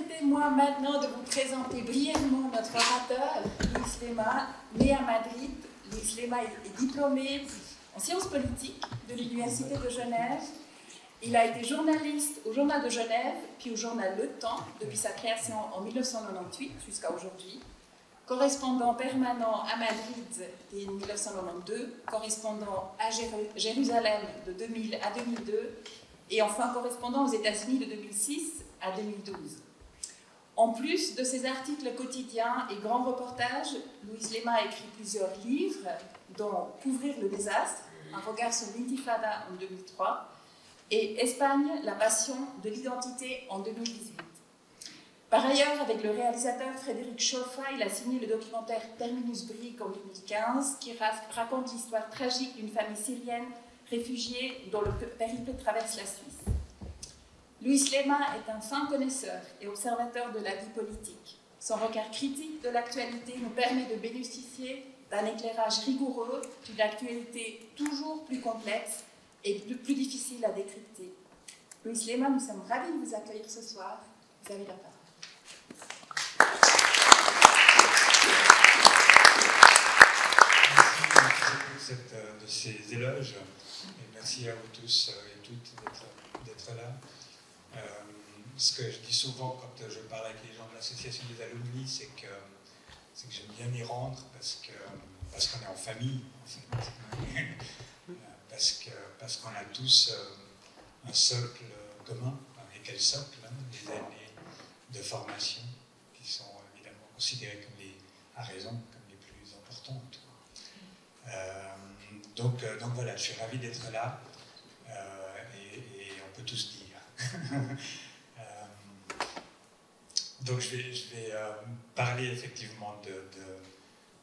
Permettez-moi maintenant de vous présenter brièvement notre orateur, Luis Lema, né à Madrid. Luis Lema est diplômé en sciences politiques de l'Université de Genève. Il a été journaliste au Journal de Genève, puis au journal Le Temps, depuis sa création en 1998 jusqu'à aujourd'hui. Correspondant permanent à Madrid dès 1992, correspondant à Jérusalem de 2000 à 2002, et enfin correspondant aux États-Unis de 2006 à 2012. En plus de ses articles quotidiens et grands reportages, Luis Lema a écrit plusieurs livres, dont Couvrir le désastre, un regard sur l'intifada en 2003, et Espagne, la passion de l'identité en 2018. Par ailleurs, avec le réalisateur Frédéric Chauffat, il a signé le documentaire Terminus Brick en 2015, qui raconte l'histoire tragique d'une famille syrienne réfugiée dont le périple traverse la Suisse. Luis Lema est un fin connaisseur et observateur de la vie politique. Son regard critique de l'actualité nous permet de bénéficier d'un éclairage rigoureux d'une actualité toujours plus complexe et plus difficile à décrypter. Luis Lema, nous sommes ravis de vous accueillir ce soir. Vous avez la parole. Merci de ces éloges et merci à vous tous et toutes d'être là. Ce que je dis souvent quand je parle avec les gens de l'association des alumni, c'est que j'aime bien m'y rendre parce qu'on est en famille, en fait. parce qu'on a tous un socle commun. Et quel socle, hein, des années de formation qui sont évidemment considérées comme à raison comme les plus importantes. Donc voilà, je suis ravi d'être là et on peut tous dire. Donc je vais parler effectivement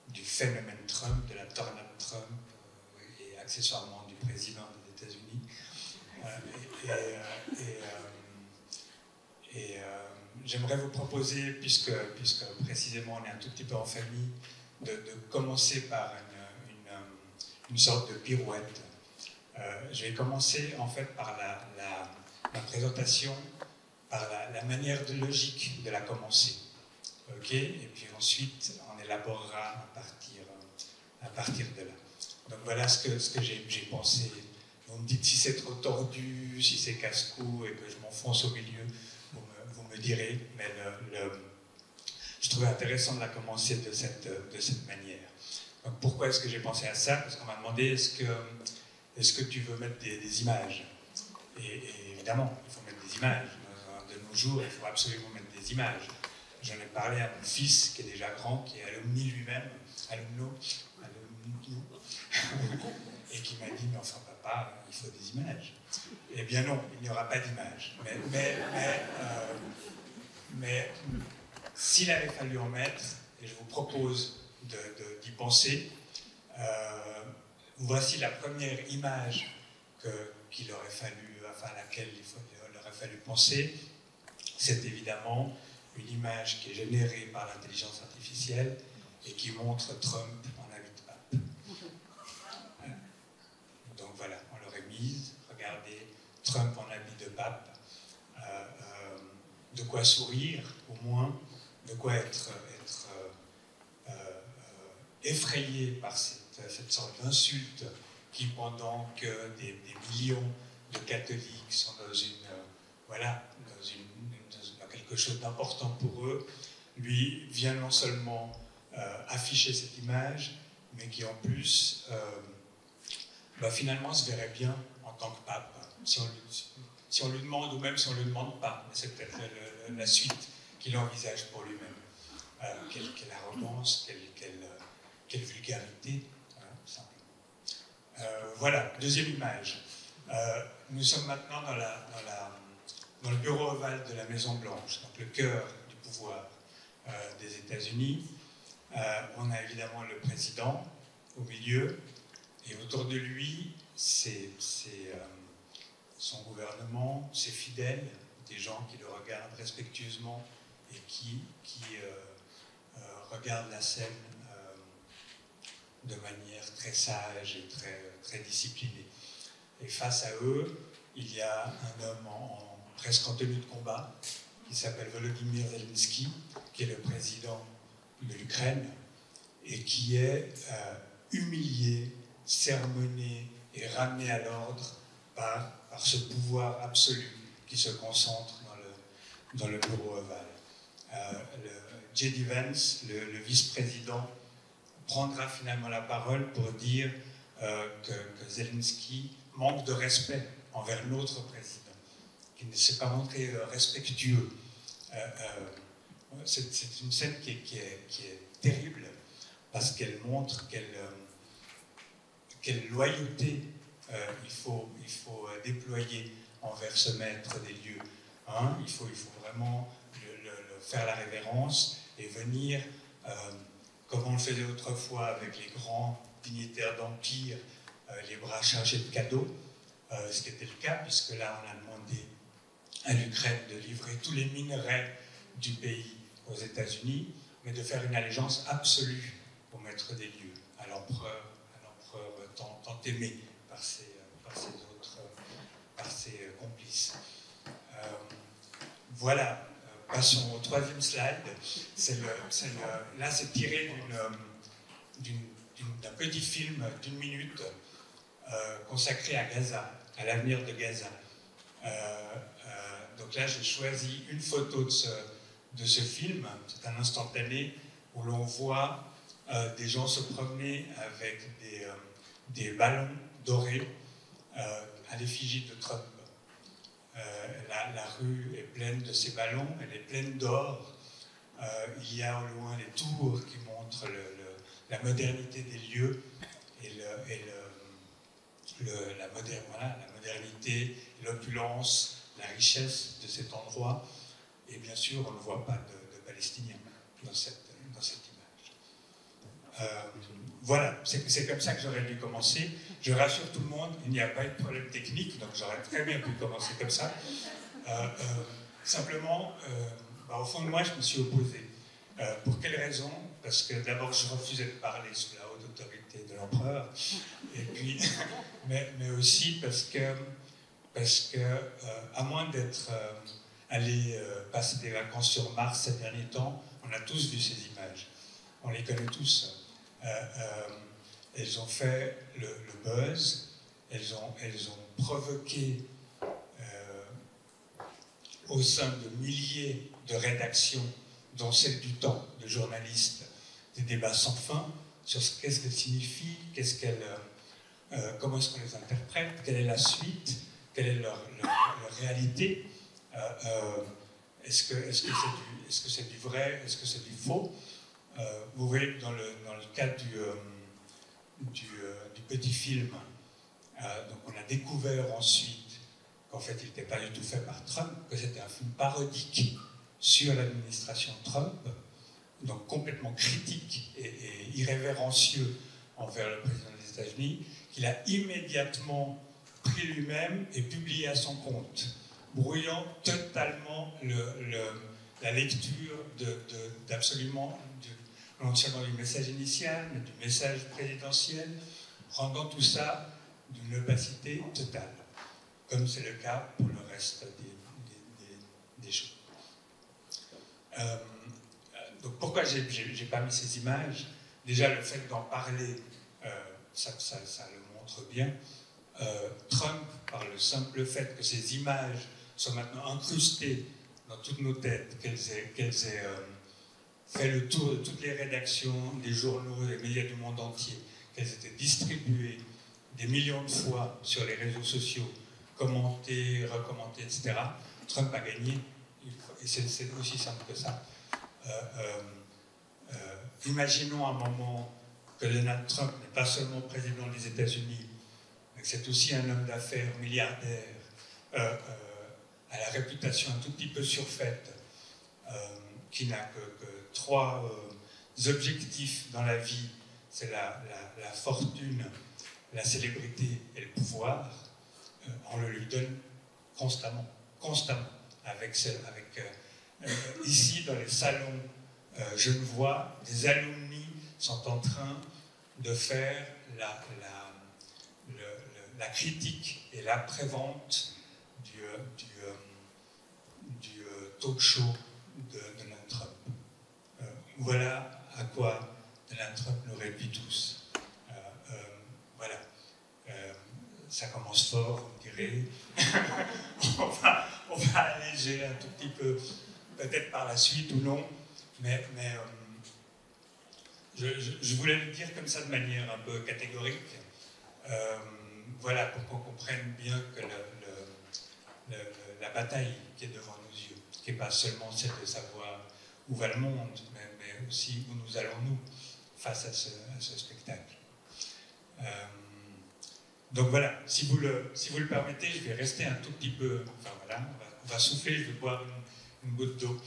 du phénomène Trump, de la tornade Trump et accessoirement du président des États-Unis. J'aimerais vous proposer, puisque précisément on est un tout petit peu en famille, de commencer par une sorte de pirouette. Je vais commencer en fait par la présentation, par la manière logique de la commencer. Okay, et puis ensuite, on élaborera à partir de là. Donc voilà ce que j'ai pensé. Vous me dites si c'est trop tordu, si c'est casse-cou et que je m'enfonce au milieu, vous me direz. Mais je trouvais intéressant de la commencer de cette manière. Donc pourquoi est-ce que j'ai pensé à ça? Parce qu'on m'a demandé est-ce que tu veux mettre des images? Et évidemment, il faut mettre des images. De nos jours, il faut absolument mettre des images. J'en ai parlé à mon fils, qui est déjà grand, qui est alumni lui-même, et qui m'a dit, mais enfin papa, il faut des images. Eh bien non, il n'y aura pas d'images. Mais s'il avait fallu en mettre, et je vous propose d'y penser, voici la première image qu'il aurait fallu, enfin à laquelle il aurait fallu penser. C'est évidemment une image qui est générée par l'intelligence artificielle et qui montre Trump en habit de pape. Donc voilà, on l'aurait mise. Regardez, Trump en habit de pape. De quoi sourire, au moins, de quoi être effrayé par cette sorte d'insulte qui, pendant que des millions de catholiques sont dans quelque chose d'important pour eux, lui vient non seulement afficher cette image, mais qui en plus, finalement, se verrait bien en tant que pape, si on lui demande, ou même si on ne lui demande pas. Mais c'est peut-être la suite qu'il envisage pour lui-même. Quelle arrogance, quelle vulgarité, simplement. Voilà, deuxième image. Nous sommes maintenant dans le bureau ovale de la Maison-Blanche, donc le cœur du pouvoir des États-Unis. On a évidemment le président au milieu, et autour de lui, c'est son gouvernement, ses fidèles, des gens qui le regardent respectueusement et qui regardent la scène de manière très sage et très disciplinée. Et face à eux, il y a un homme presque en tenue de combat, qui qui s'appelle Volodymyr Zelensky, qui est le président de l'Ukraine, et qui est humilié, sermonné et ramené à l'ordre par ce pouvoir absolu qui se concentre dans le bureau ovale. J.D. Vance, le vice-président, prendra finalement la parole pour dire que Zelensky manque de respect envers l'autre président, qui ne s'est pas montré respectueux. C'est une scène qui est terrible, parce qu'elle montre quelle loyauté il faut déployer envers ce maître des lieux. Hein, il faut vraiment faire la révérence et venir, comme on le faisait autrefois avec les grands dignitaires d'empire, les bras chargés de cadeaux, ce qui était le cas, puisque là on a demandé à l'Ukraine de livrer tous les minerais du pays aux États-Unis, mais de faire une allégeance absolue au maître des lieux, à l'empereur tant aimé par ses complices. Voilà, passons au troisième slide. Là, c'est tiré d'un petit film d'1 minute consacré à Gaza, à l'avenir de Gaza. Donc là, j'ai choisi une photo de ce film, c'est un instantané où l'on voit des gens se promener avec des ballons dorés à l'effigie de Trump. La rue est pleine de ces ballons, elle est pleine d'or. Il y a au loin les tours qui montrent la modernité des lieux et la modernité, l'opulence, la richesse de cet endroit. Et bien sûr, on ne voit pas de Palestiniens dans cette image. Voilà, c'est comme ça que j'aurais dû commencer. Je rassure tout le monde, il n'y a pas eu de problème technique, donc j'aurais très bien pu commencer comme ça. Simplement, au fond de moi, je me suis opposé. Pour quelle raison? Parce que d'abord, je refusais de parler sous la haute autorité de l'empereur, et puis, mais aussi parce que à moins d'être allé passer des vacances sur Mars ces derniers temps, on a tous vu ces images. On les connaît tous. Elles ont fait le buzz, elles ont provoqué au sein de milliers de rédactions, dont celle du Temps, de journalistes, des débats sans fin sur qu'est-ce qu'elles signifient, comment est-ce qu'on les interprète, quelle est la suite, quelle est leur réalité, est-ce que c'est du vrai, est-ce que c'est du faux. Vous voyez, dans le cas du petit film, donc on a découvert ensuite qu'en fait il n'était pas du tout fait par Trump, que c'était un film parodique sur l'administration Trump, donc complètement critique et irrévérencieux envers le président des États-Unis, qu'il a immédiatement pris lui-même et publié à son compte, brouillant totalement la lecture d'absolument, non seulement du message initial, mais du message présidentiel, rendant tout ça d'une opacité totale, comme c'est le cas pour le reste des choses. Donc pourquoi j'ai pas mis ces images? Déjà, le fait d'en parler, ça le montre bien. Trump, par le simple fait que ces images soient maintenant incrustées dans toutes nos têtes, qu'elles aient fait le tour de toutes les rédactions, des journaux, des médias du monde entier, qu'elles étaient distribuées des millions de fois sur les réseaux sociaux, commentées, recommentées, etc. Trump a gagné, et c'est aussi simple que ça. Imaginons un moment que Donald Trump n'est pas seulement président des États-Unis, mais que c'est aussi un homme d'affaires milliardaire, à la réputation un tout petit peu surfaite, qui n'a que 3 objectifs dans la vie, c'est la fortune, la célébrité et le pouvoir. On le lui donne constamment, ici dans les salons genevois, des alumni sont en train de faire la critique et l'après-vente du talk show de Donald Trump. Voilà à quoi Donald Trump nous réduit tous. Voilà. Ça commence fort, vous me direz. on va alléger un tout petit peu, peut-être par la suite ou non, mais je voulais le dire comme ça de manière un peu catégorique. Voilà, pour qu'on comprenne bien que la bataille qui est devant nos yeux, qui n'est pas seulement celle de savoir où va le monde, mais aussi où nous allons nous face à ce spectacle. Donc voilà, si vous le permettez, je vais rester un tout petit peu, enfin voilà, on va souffler, je vais boire une goutte d'eau.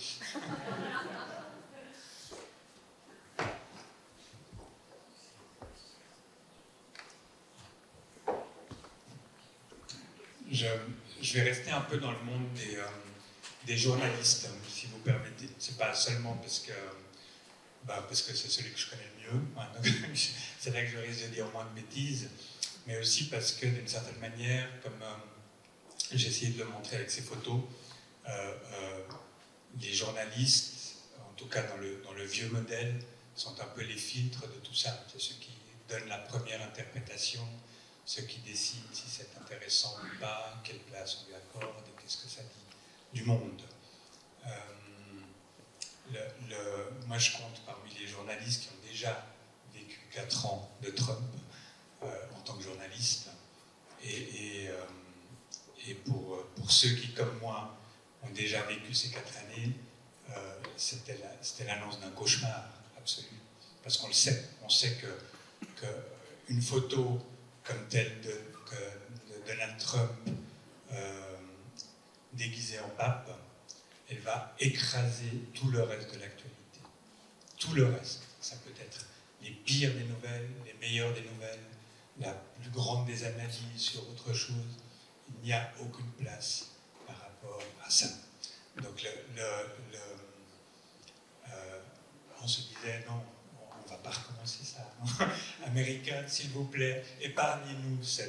Je vais rester un peu dans le monde des journalistes, si vous permettez. C'est pas seulement parce que c'est celui que je connais le mieux, hein, c'est là que je risque de dire moins de bêtises, mais aussi parce que d'une certaine manière, comme j'ai essayé de le montrer avec ces photos, les journalistes, en tout cas dans le vieux modèle, sont un peu les filtres de tout ça. C'est ceux qui donnent la première interprétation, ceux qui décident si c'est intéressant ou pas, quelle place on lui accorde et qu'est-ce que ça dit du monde. Moi, je compte parmi les journalistes qui ont déjà vécu 4 ans de Trump en tant que journaliste. Et pour ceux qui, comme moi, ont déjà vécu ces 4 années, c'était l'annonce d'un cauchemar absolu. Parce qu'on le sait, on sait qu'une photo comme telle de Donald Trump déguisé en pape, elle va écraser tout le reste de l'actualité. Tout le reste. Ça peut être les pires des nouvelles, les meilleures des nouvelles, la plus grande des analyses sur autre chose. Il n'y a aucune place par rapport à ça. Donc on se disait non, on ne va pas recommencer ça. Américains, s'il vous plaît, épargnez-nous ce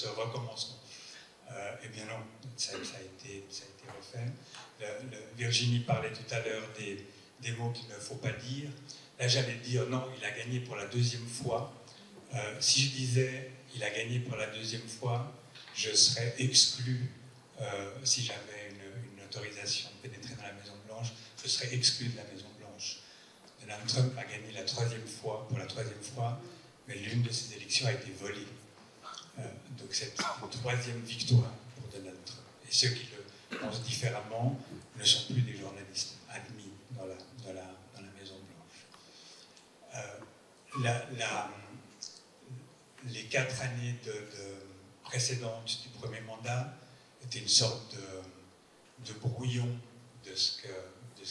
recommencement. Eh bien non, ça a été refait. Virginie parlait tout à l'heure des mots qu'il ne faut pas dire. Là, j'allais dire non, il a gagné pour la 2e fois. Si je disais il a gagné pour la 2e fois, je serais exclu. Si j'avais une autorisation de pénétrer dans la Maison-Blanche, je serais exclu de la Maison-Blanche. Donald Trump a gagné la 3e fois, pour la 3e fois, mais l'une de ses élections a été volée. Donc c'est une 3e victoire pour Donald Trump. Et ceux qui le pensent différemment ne sont plus des journalistes admis dans la Maison-Blanche. Les 4 années précédentes du premier mandat étaient une sorte de brouillon de ce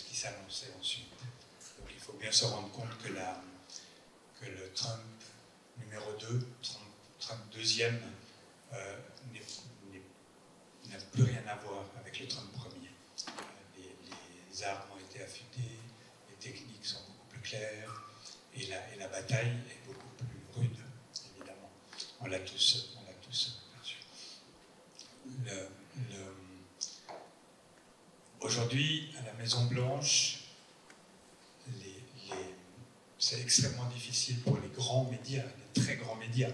qui s'annonçait ensuite. Donc il faut bien se rendre compte que le Trump numéro 2, Trump 2e, n'a plus rien à voir avec le Trump 1er. Les armes ont été affûtées, les techniques sont beaucoup plus claires, et la bataille est beaucoup plus rude, évidemment. On l'a tous perçu. Aujourd'hui, à la Maison-Blanche, c'est extrêmement difficile pour les grands médias, les très grands médias.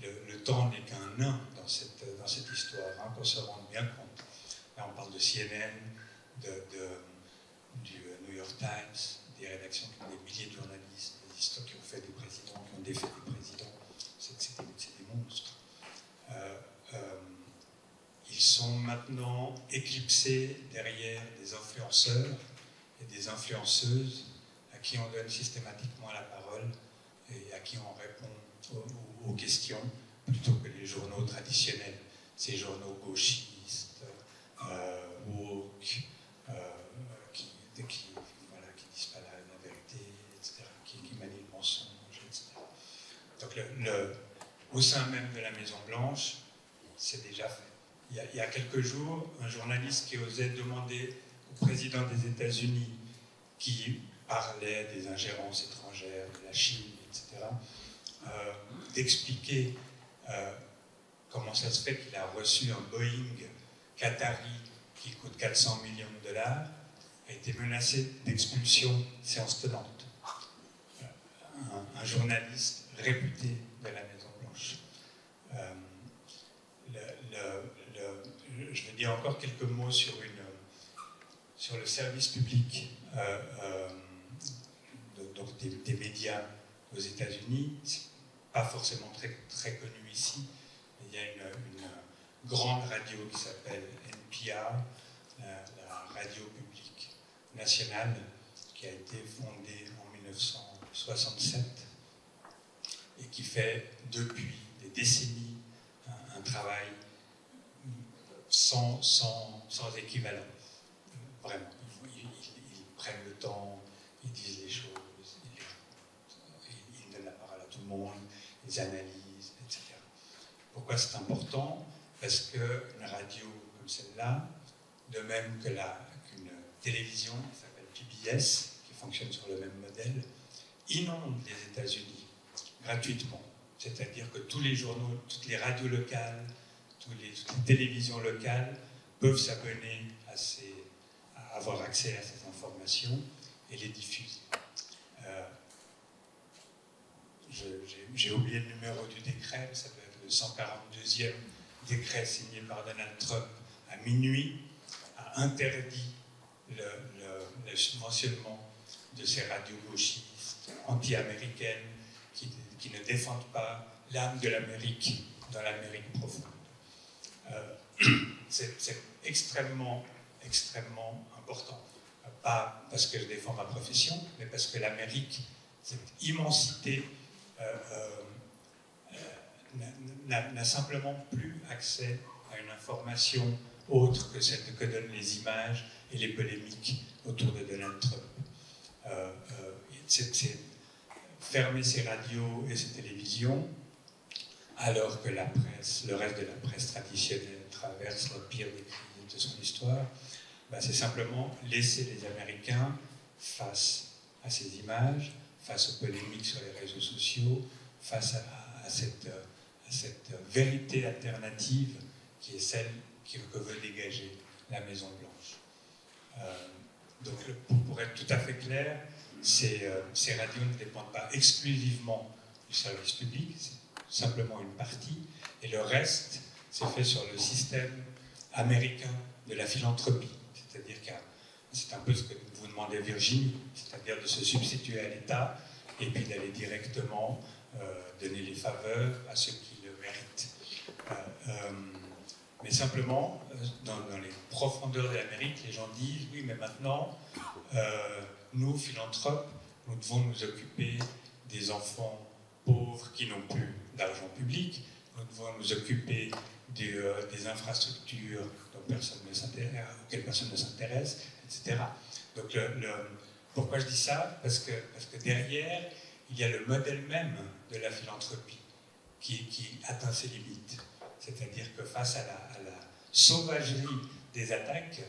Le temps n'est qu'un nain dans cette histoire, hein, qu'on se rende bien compte. Là, on parle de CNN, du New York Times, des rédactions qui ont des milliers de journalistes, des histoires qui ont fait des présidents, qui ont défait des présidents. C'est des monstres. Ils sont maintenant éclipsés derrière des influenceurs et des influenceuses à qui on donne systématiquement la parole et à qui on répond aux questions plutôt que les journaux traditionnels, ces journaux gauchistes, woke, qui disent pas la vérité, etc., qui manient le mensonge, etc. Donc au sein même de la Maison-Blanche, c'est déjà fait. Il y a quelques jours, un journaliste qui osait demander au président des États-Unis, qui parlait des ingérences étrangères, de la Chine, etc., d'expliquer comment ça se fait qu'il a reçu un Boeing Qatari qui coûte 400 millions de dollars, a été menacé d'expulsion séance tenante. Un journaliste réputé de la Maison-Blanche. Je vais dire encore quelques mots sur le service public donc des médias aux États-Unis. C'est pas forcément très connu ici. Il y a une grande radio qui s'appelle NPR, la radio publique nationale, qui a été fondée en 1967 et qui fait depuis des décennies un travail sans équivalent. Vraiment, ils prennent le temps, ils disent les choses, ils donnent la parole à tout le monde, ils analysent, etc. Pourquoi c'est important? Parce qu'une radio comme celle-là, de même qu'une télévision qui s'appelle PBS, qui fonctionne sur le même modèle, inonde les États-Unis gratuitement. C'est-à-dire que tous les journaux, toutes les radios locales, toutes les télévisions locales peuvent s'abonner à avoir accès à ces informations et les diffuser. J'ai oublié le numéro du décret, ça doit être le 142e décret signé par Donald Trump à minuit, a interdit le subventionnement de ces radios gauchistes, anti-américaines, qui ne défendent pas l'âme de l'Amérique dans l'Amérique profonde. C'est extrêmement important. Pas parce que je défends ma profession, mais parce que l'Amérique, cette immensité, n'a simplement plus accès à une information autre que celle que donnent les images et les polémiques autour de Donald Trump. C'est fermer ces radios et ces télévisions, alors que la presse, le reste de la presse traditionnelle, traverse la pire des crises de son histoire, c'est simplement laisser les Américains face à ces images, face aux polémiques sur les réseaux sociaux, face à cette vérité alternative qui est celle que veut dégager la Maison-Blanche. Donc, pour être tout à fait clair, ces radios ne dépendent pas exclusivement du service public, c'est simplement une partie, et le reste, c'est fait sur le système américain de la philanthropie. C'est-à-dire que c'est un peu ce que vous demandez Virginie, c'est-à-dire de se substituer à l'État et puis d'aller directement donner les faveurs à ceux qui le méritent. Mais simplement, dans les profondeurs de l'Amérique, les gens disent « Oui, mais maintenant, nous, philanthropes, nous devons nous occuper des enfants pauvres qui n'ont plus d'argent public, nous devons nous occuper des infrastructures auxquelles personne ne s'intéresse, etc. » Donc, pourquoi je dis ça? Parce que derrière, il y a le modèle même de la philanthropie qui atteint ses limites. C'est-à-dire que face à la sauvagerie des attaques,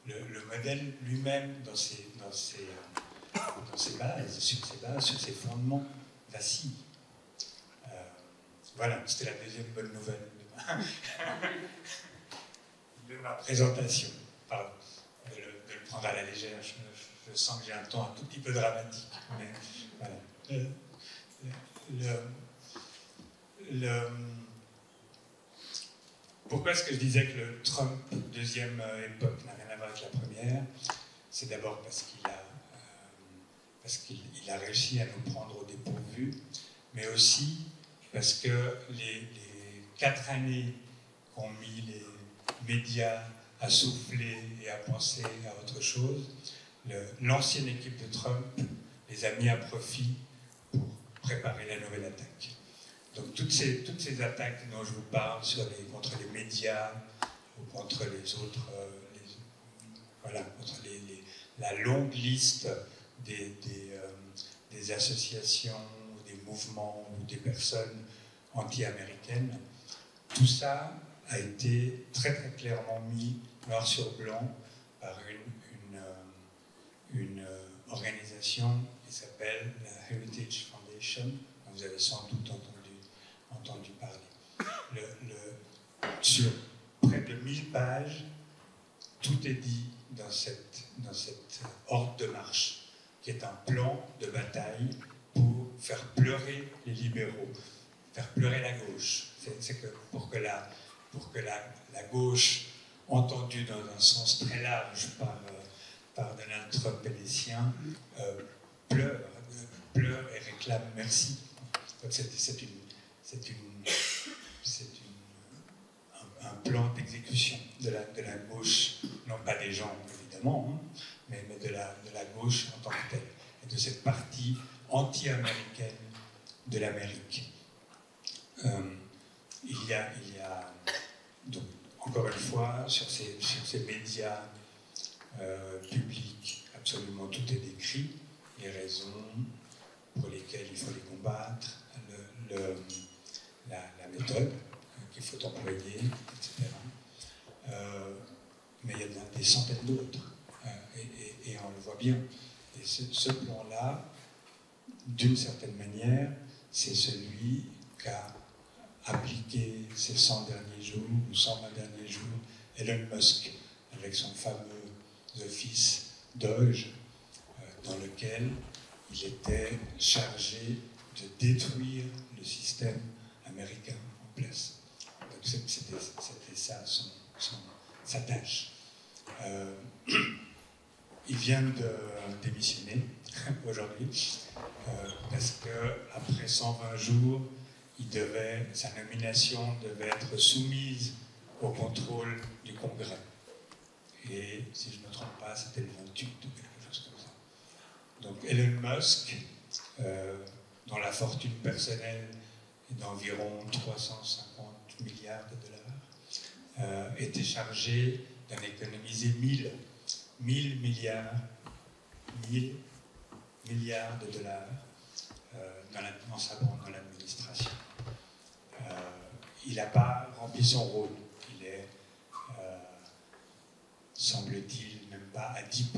le modèle lui-même, dans ses bases, sur ses fondements, vacille. Voilà, c'était la deuxième bonne nouvelle de ma présentation. Pardon, de le prendre à la légère. Je sens que j'ai un ton un tout petit peu dramatique. Mais voilà. Pourquoi est-ce que je disais que le Trump deuxième époque n'a rien à voir avec la première? C'est d'abord parce qu'il a réussi à nous prendre au dépourvu, mais aussi parce que les 4 années qu'ont mis les médias à souffler et à penser à autre chose, l'ancienne équipe de Trump les a mis à profit pour préparer la nouvelle attaque. Donc toutes ces attaques dont je vous parle contre les médias ou contre les autres, contre la longue liste des associations, ou des mouvements ou des personnes anti-américaines, tout ça a été très très clairement mis noir sur blanc par une organisation qui s'appelle la Heritage Foundation, dont vous avez sans doute entendu parler. près de 1000 pages, tout est dit dans cette ordre de marche, qui est un plan de bataille pour faire pleurer les libéraux, faire pleurer la gauche. C'est que pour que la gauche, entendue dans un sens très large par Donald Trump et les siens, pleure et réclame merci. C'est un plan d'exécution de la gauche, non pas des gens évidemment, hein, mais de la gauche en tant que telle, et de cette partie anti-américaine de l'Amérique. Il y a donc, encore une fois, sur ces médias publics, absolument tout est décrit, les raisons pour lesquelles il faut les combattre, la méthode qu'il faut employer, etc. Mais il y en a des centaines d'autres, et on le voit bien. Et ce plan-là, d'une certaine manière, c'est celui qu'a appliqué ces 100 derniers jours ou 120 derniers jours Elon Musk avec son fameux office Doge, dans lequel il était chargé de détruire le système américain en place. Donc c'était ça sa tâche. Il vient de démissionner aujourd'hui parce qu'après 120 jours, sa nomination devait être soumise au contrôle du Congrès. Et si je ne me trompe pas, c'était le 28 ou quelque chose comme ça. Donc Elon Musk, dont la fortune personnelle est d'environ 350 milliards de dollars, était chargé d'en économiser 1000 milliards de dollars dans l'administration. Il n'a pas rempli son rôle. Il est, semble-t-il, même pas à 10%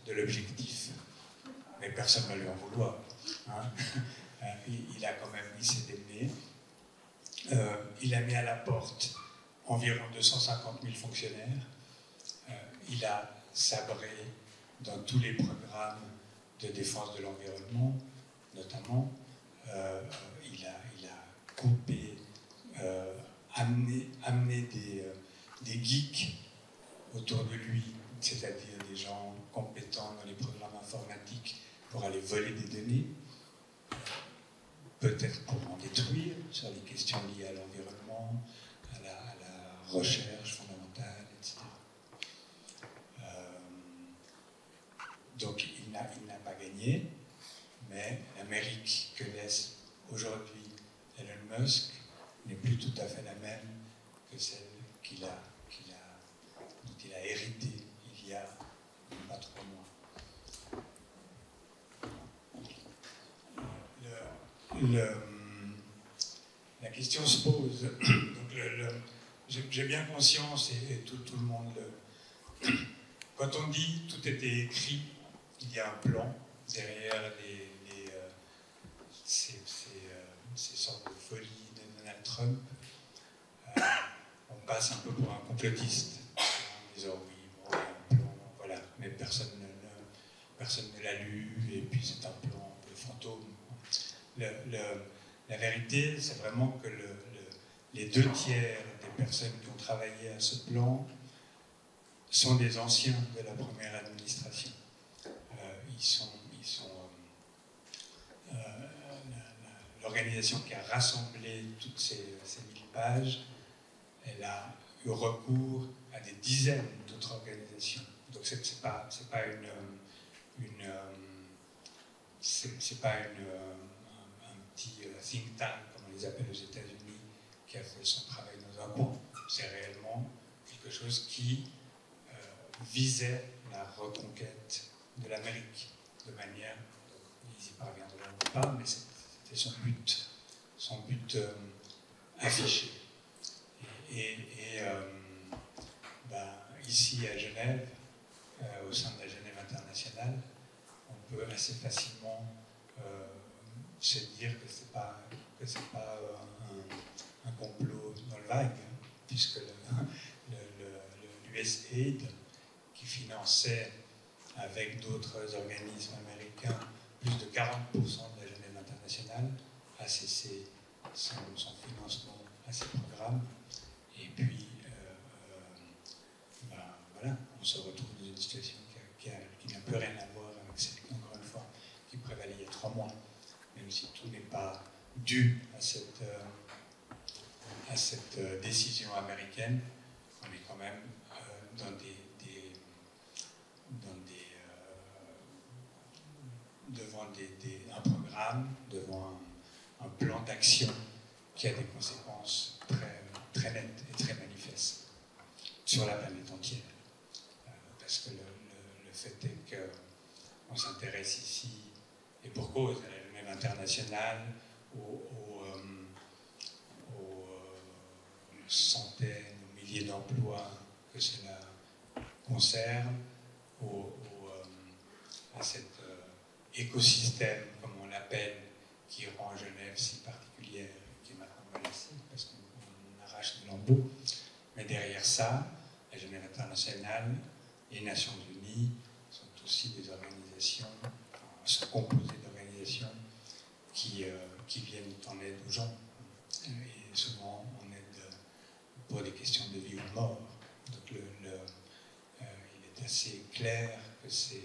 de l'objectif. Mais personne ne va lui en vouloir. Hein. Il a quand même mis ses démenés. Il a mis à la porte environ 250 000 fonctionnaires. Il a sabré dans tous les programmes de défense de l'environnement, notamment. Il a coupé, amené des geeks autour de lui, c'est-à-dire des gens compétents dans les programmes informatiques pour aller voler des données, peut-être pour en détruire sur les questions liées à l'environnement, à la recherche fondamentale, etc. Donc il n'a pas gagné, mais l'Amérique que laisse aujourd'hui Elon Musk n'est plus tout à fait la même que celle dont il a hérité il y a pas 3 mois. La question se pose. Donc j'ai bien conscience, et tout le monde quand on dit tout était écrit, il y a un plan derrière ces sortes de folies de Donald Trump. On passe un peu pour un complotiste en disant oui, bon, il y a un plan, voilà, mais personne ne l'a lu, et puis c'est un plan un peu fantôme. La vérité, c'est vraiment que les 2 tiers des personnes qui ont travaillé à ce plan sont des anciens de la première administration. L'organisation qui a rassemblé toutes ces 1000 pages, elle a eu recours à des dizaines d'autres organisations. Donc c'est pas un petit think tank, comme on les appelle aux États-Unis, qui a fait son travail dans un coin. C'est réellement quelque chose qui visait la reconquête de l'Amérique de manière, ils y parviendront pas, mais c'était son but affiché. Ici à Genève, au sein de la Genève internationale, on peut assez facilement se dire que c'est pas un complot dans le vague. puisque l'USAID, qui finançait avec d'autres organismes américains plus de 40% de la Genève internationale, a cessé son financement à ces programmes. Et puis, voilà, on se retrouve dans une situation qui n'a plus rien à voir avec celle, encore une fois, qui prévalait il y a 3 mois. Même si tout n'est pas dû à cette décision américaine, on est quand même devant un programme, devant un plan d'action qui a des conséquences très nettes et très manifestes sur la planète entière. Parce que le fait est qu'on s'intéresse ici, et pour cause, à la Genève internationale, aux centaines, aux milliers d'emplois que cela concerne, à cet écosystème, comme on l'appelle, qui rend Genève si particulière, qui est maintenant menacée, parce qu'on arrache de lambeaux. Mais derrière ça, la Genève internationale, les Nations Unies sont aussi des organisations, sont composées d'organisations qui viennent en aide aux gens, et souvent en aide pour des questions de vie ou de mort. Donc il est assez clair que ces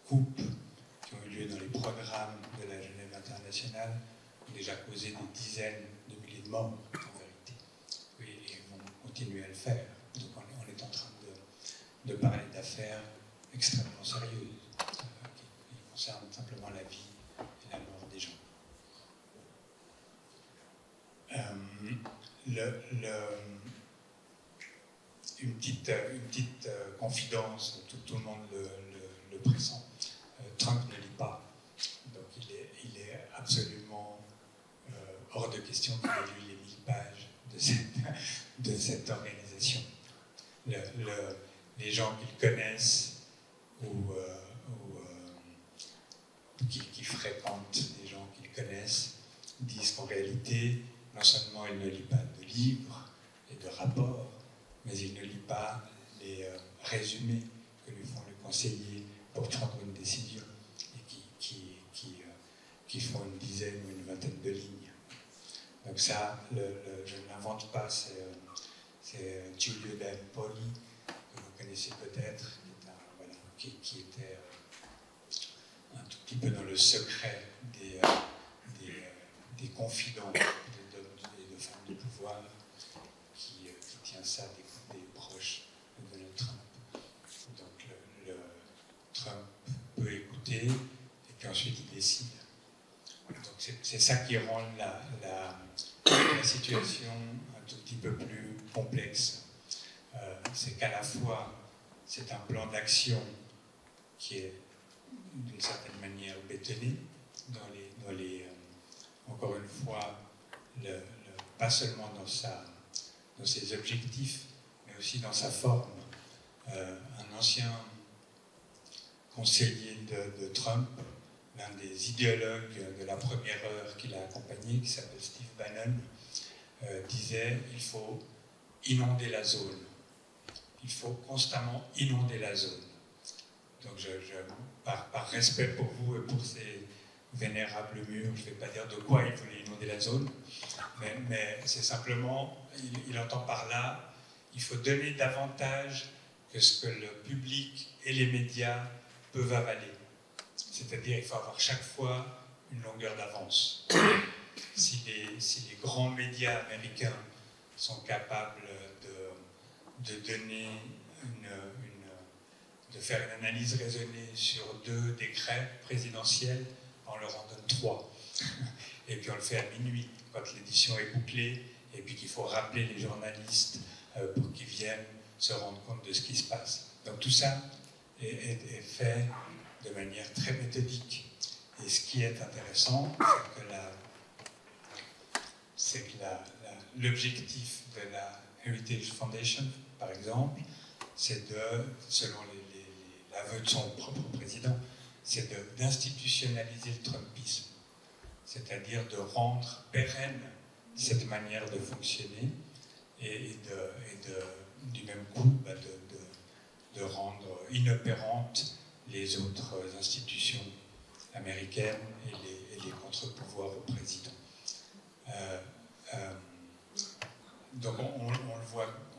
coupes qui ont eu lieu dans les programmes de la Genève internationale ont déjà causé des dizaines de milliers de morts, en vérité, et vont continuer à le faire. Donc on est en train de parler d'affaires extrêmement sérieuses, qui concernent simplement la vie et la mort des gens. Une petite confidence, tout le monde le pressent. Trump ne lit pas, donc il est absolument hors de question qu'il ait lu les 1000 pages de cette organisation. Les gens qu'il connaissent ou qui fréquentent des gens qu'il connaissent disent qu'en réalité, non seulement il ne lit pas de livres et de rapports, mais il ne lit pas les résumés que lui font les conseillers pour prendre une décision et qui font une dizaine ou une vingtaine de lignes. Donc ça, je ne l'invente pas, c'est Giulio d'Empoli, que vous connaissez peut-être, qui était un tout petit peu dans le secret des confidents d'hommes et de femmes de pouvoir, qui tient ça des proches de Donald Trump. Donc Trump peut écouter et puis ensuite il décide. Donc c'est ça qui rend la situation un tout petit peu plus complexe. C'est qu'à la fois c'est un plan d'action qui est d'une certaine manière bétonné encore une fois, pas seulement dans ses objectifs, mais aussi dans sa forme. Un ancien conseiller de Trump, l'un des idéologues de la première heure qu'il a accompagné, qui s'appelle Steve Bannon, disait « il faut inonder la zone ». Il faut constamment inonder la zone. Donc, par respect pour vous et pour ces vénérables murs, je ne vais pas dire de quoi il voulait inonder la zone, mais c'est simplement, il entend par là, il faut donner davantage que ce que le public et les médias peuvent avaler. C'est-à-dire, il faut avoir chaque fois une longueur d'avance. Si les grands médias américains sont capables de donner de faire une analyse raisonnée sur 2 décrets présidentiels, on leur en donne 3. Et puis on le fait à minuit, quand l'édition est bouclée, et puis qu'il faut rappeler les journalistes pour qu'ils viennent se rendre compte de ce qui se passe. Donc tout ça est fait de manière très méthodique. Et ce qui est intéressant, c'est que l'objectif de la Heritage Foundation, par exemple, c'est selon l'aveu de son propre président, c'est d'institutionnaliser le Trumpisme, c'est-à-dire de rendre pérenne cette manière de fonctionner du même coup bah, de rendre inopérantes les autres institutions américaines et les contre-pouvoirs au président. Donc on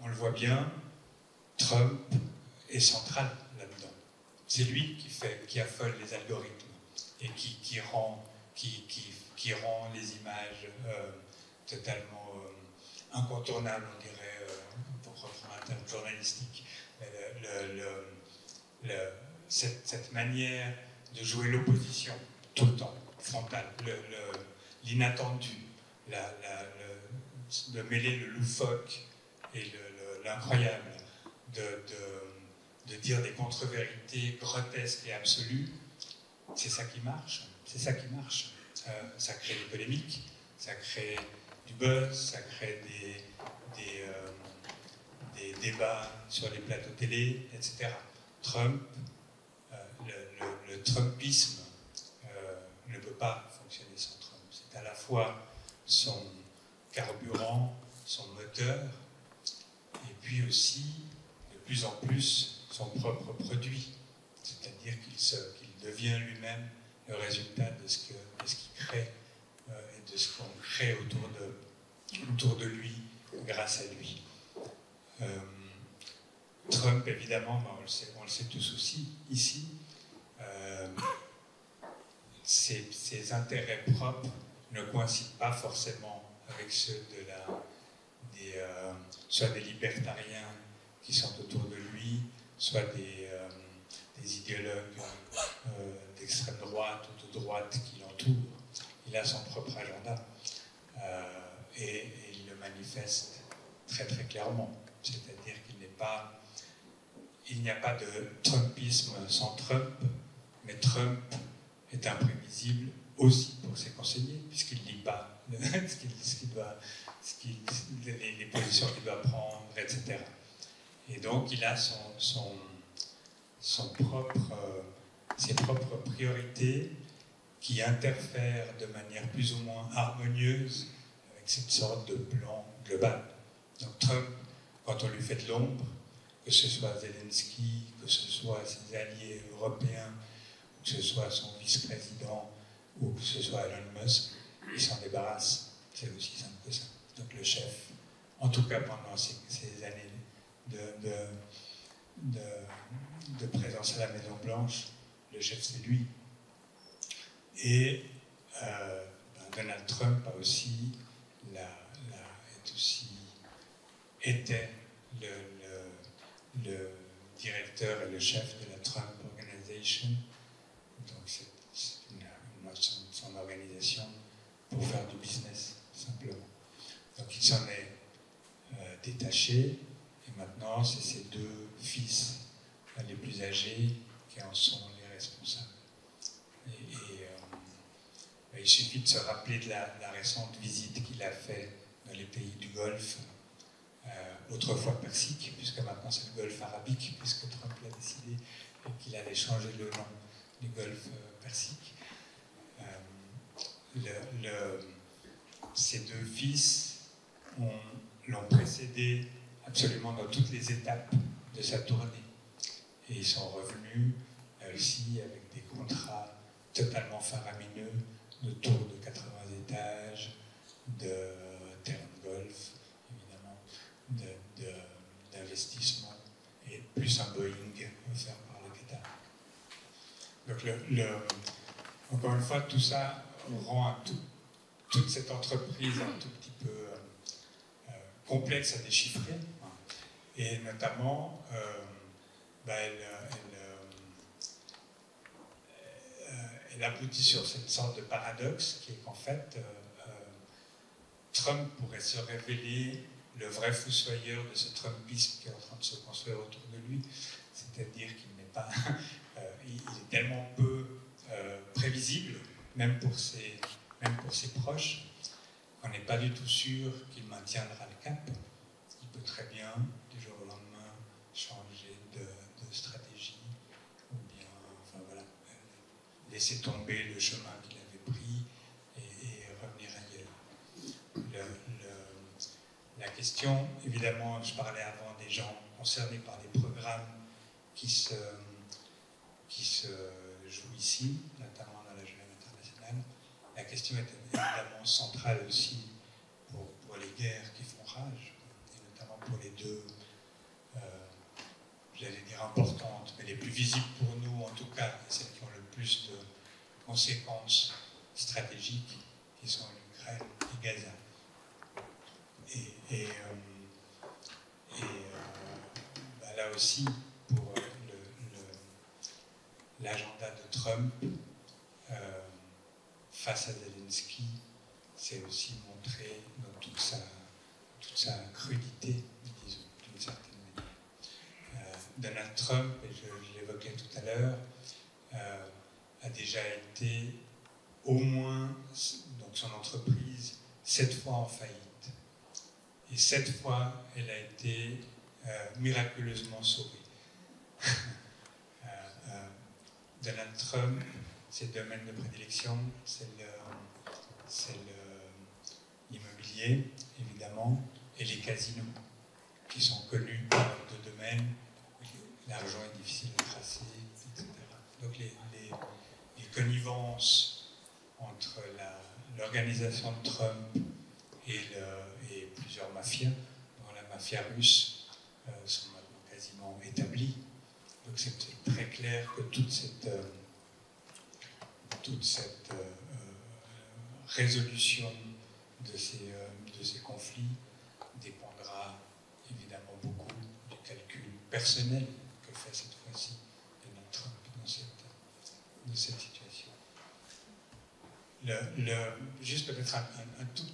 le voit bien, Trump est central là-dedans. C'est lui qui affole les algorithmes et qui rend les images totalement incontournables, on dirait, pour reprendre un terme journalistique. Cette manière de jouer l'opposition tout le temps, frontale, l'inattendu, de mêler le loufoque et l'incroyable, de dire des contre-vérités grotesques et absolues, c'est ça qui marche. C'est ça qui marche. Ça crée des polémiques, ça crée du buzz, ça crée des débats sur les plateaux télé, etc. Trump, le Trumpisme ne peut pas fonctionner sans Trump. C'est à la fois son carburant, son moteur, et puis aussi, de plus en plus, son propre produit. C'est-à-dire qu'il devient lui-même le résultat de ce qu'il crée et de ce qu'on crée autour de lui, grâce à lui. Trump, évidemment, on le sait tous aussi, ici, ses intérêts propres ne coïncident pas forcément avec ceux soit des libertariens qui sont autour de lui, soit des idéologues d'extrême droite ou de droite qui l'entourent. Il a son propre agenda et il le manifeste très très clairement. C'est-à-dire il n'y a pas de Trumpisme sans Trump, mais Trump est imprévisible aussi pour ses conseillers, puisqu'il ne lit pas les positions qu'il doit prendre, etc. Et donc il a ses propres priorités qui interfèrent de manière plus ou moins harmonieuse avec cette sorte de plan global. Donc Trump, quand on lui fait de l'ombre, que ce soit Zelensky, que ce soit ses alliés européens, que ce soit son vice-président ou que ce soit Elon Musk, il s'en débarrasse. C'est aussi simple que ça. Donc le chef, en tout cas pendant ces années de présence à la Maison-Blanche, le chef c'est lui. Et Donald Trump a aussi était le directeur et le chef de la Trump Organization. Donc c'est son organisation pour faire du business, simplement. Donc il s'en est détaché, et maintenant c'est ses deux fils les plus âgés qui en sont les responsables. Il suffit de se rappeler de la récente visite qu'il a faite dans les pays du Golfe, autrefois persique, puisque maintenant c'est le Golfe arabique, puisque Trump l'a décidé et qu'il allait changer le nom du Golfe persique. Ces deux fils l'ont précédé absolument dans toutes les étapes de sa tournée. Et ils sont revenus là aussi avec des contrats totalement faramineux, de tours de 80 étages, de terrain de golf, évidemment, d'investissement, et plus un Boeing offert par le Qatar. Donc encore une fois, tout ça rend toute cette entreprise un tout petit peu complexe à déchiffrer, et notamment elle aboutit sur cette sorte de paradoxe qui est qu'en fait Trump pourrait se révéler le vrai fossoyeur de ce Trumpisme qui est en train de se construire autour de lui, c'est-à-dire qu'il n'est pas il est tellement peu prévisible, même pour ses proches, qu'on n'est pas du tout sûr qu'il maintiendra le cap. Il peut très bien, du jour au lendemain, changer de stratégie, ou bien, enfin voilà, laisser tomber le chemin qu'il avait pris et revenir ailleurs. La question. Évidemment, je parlais avant des gens concernés par les programmes qui se jouent ici, notamment dans la Genève internationale. La question est évidemment centrale aussi pour les guerres qui font rage, et notamment pour les deux, j'allais dire importantes, mais les plus visibles pour nous en tout cas, celles qui ont le plus de conséquences stratégiques, qui sont l'Ukraine et Gaza. Là aussi, pour l'agenda de Trump face à Zelensky, c'est aussi montré dans toute sa crudité, disons, d'une certaine manière. Donald Trump, et je l'évoquais tout à l'heure, a déjà été au moins, donc son entreprise, 7 fois en faillite. Et 7 fois, elle a été miraculeusement sauvée. Donald Trump, ses domaines de prédilection, c'est l'immobilier, évidemment, et les casinos, qui sont connus pour leurs deux domaines. L'argent est difficile à tracer, etc. Donc les connivences entre l'organisation de Trump et plusieurs mafias, dont la mafia russe, sont maintenant quasiment établies. Donc c'est très clair que toute cette résolution de ces conflits dépendra évidemment beaucoup du calcul personnel que fait cette fois-ci Donald Trump dans cette situation. Juste peut-être un tout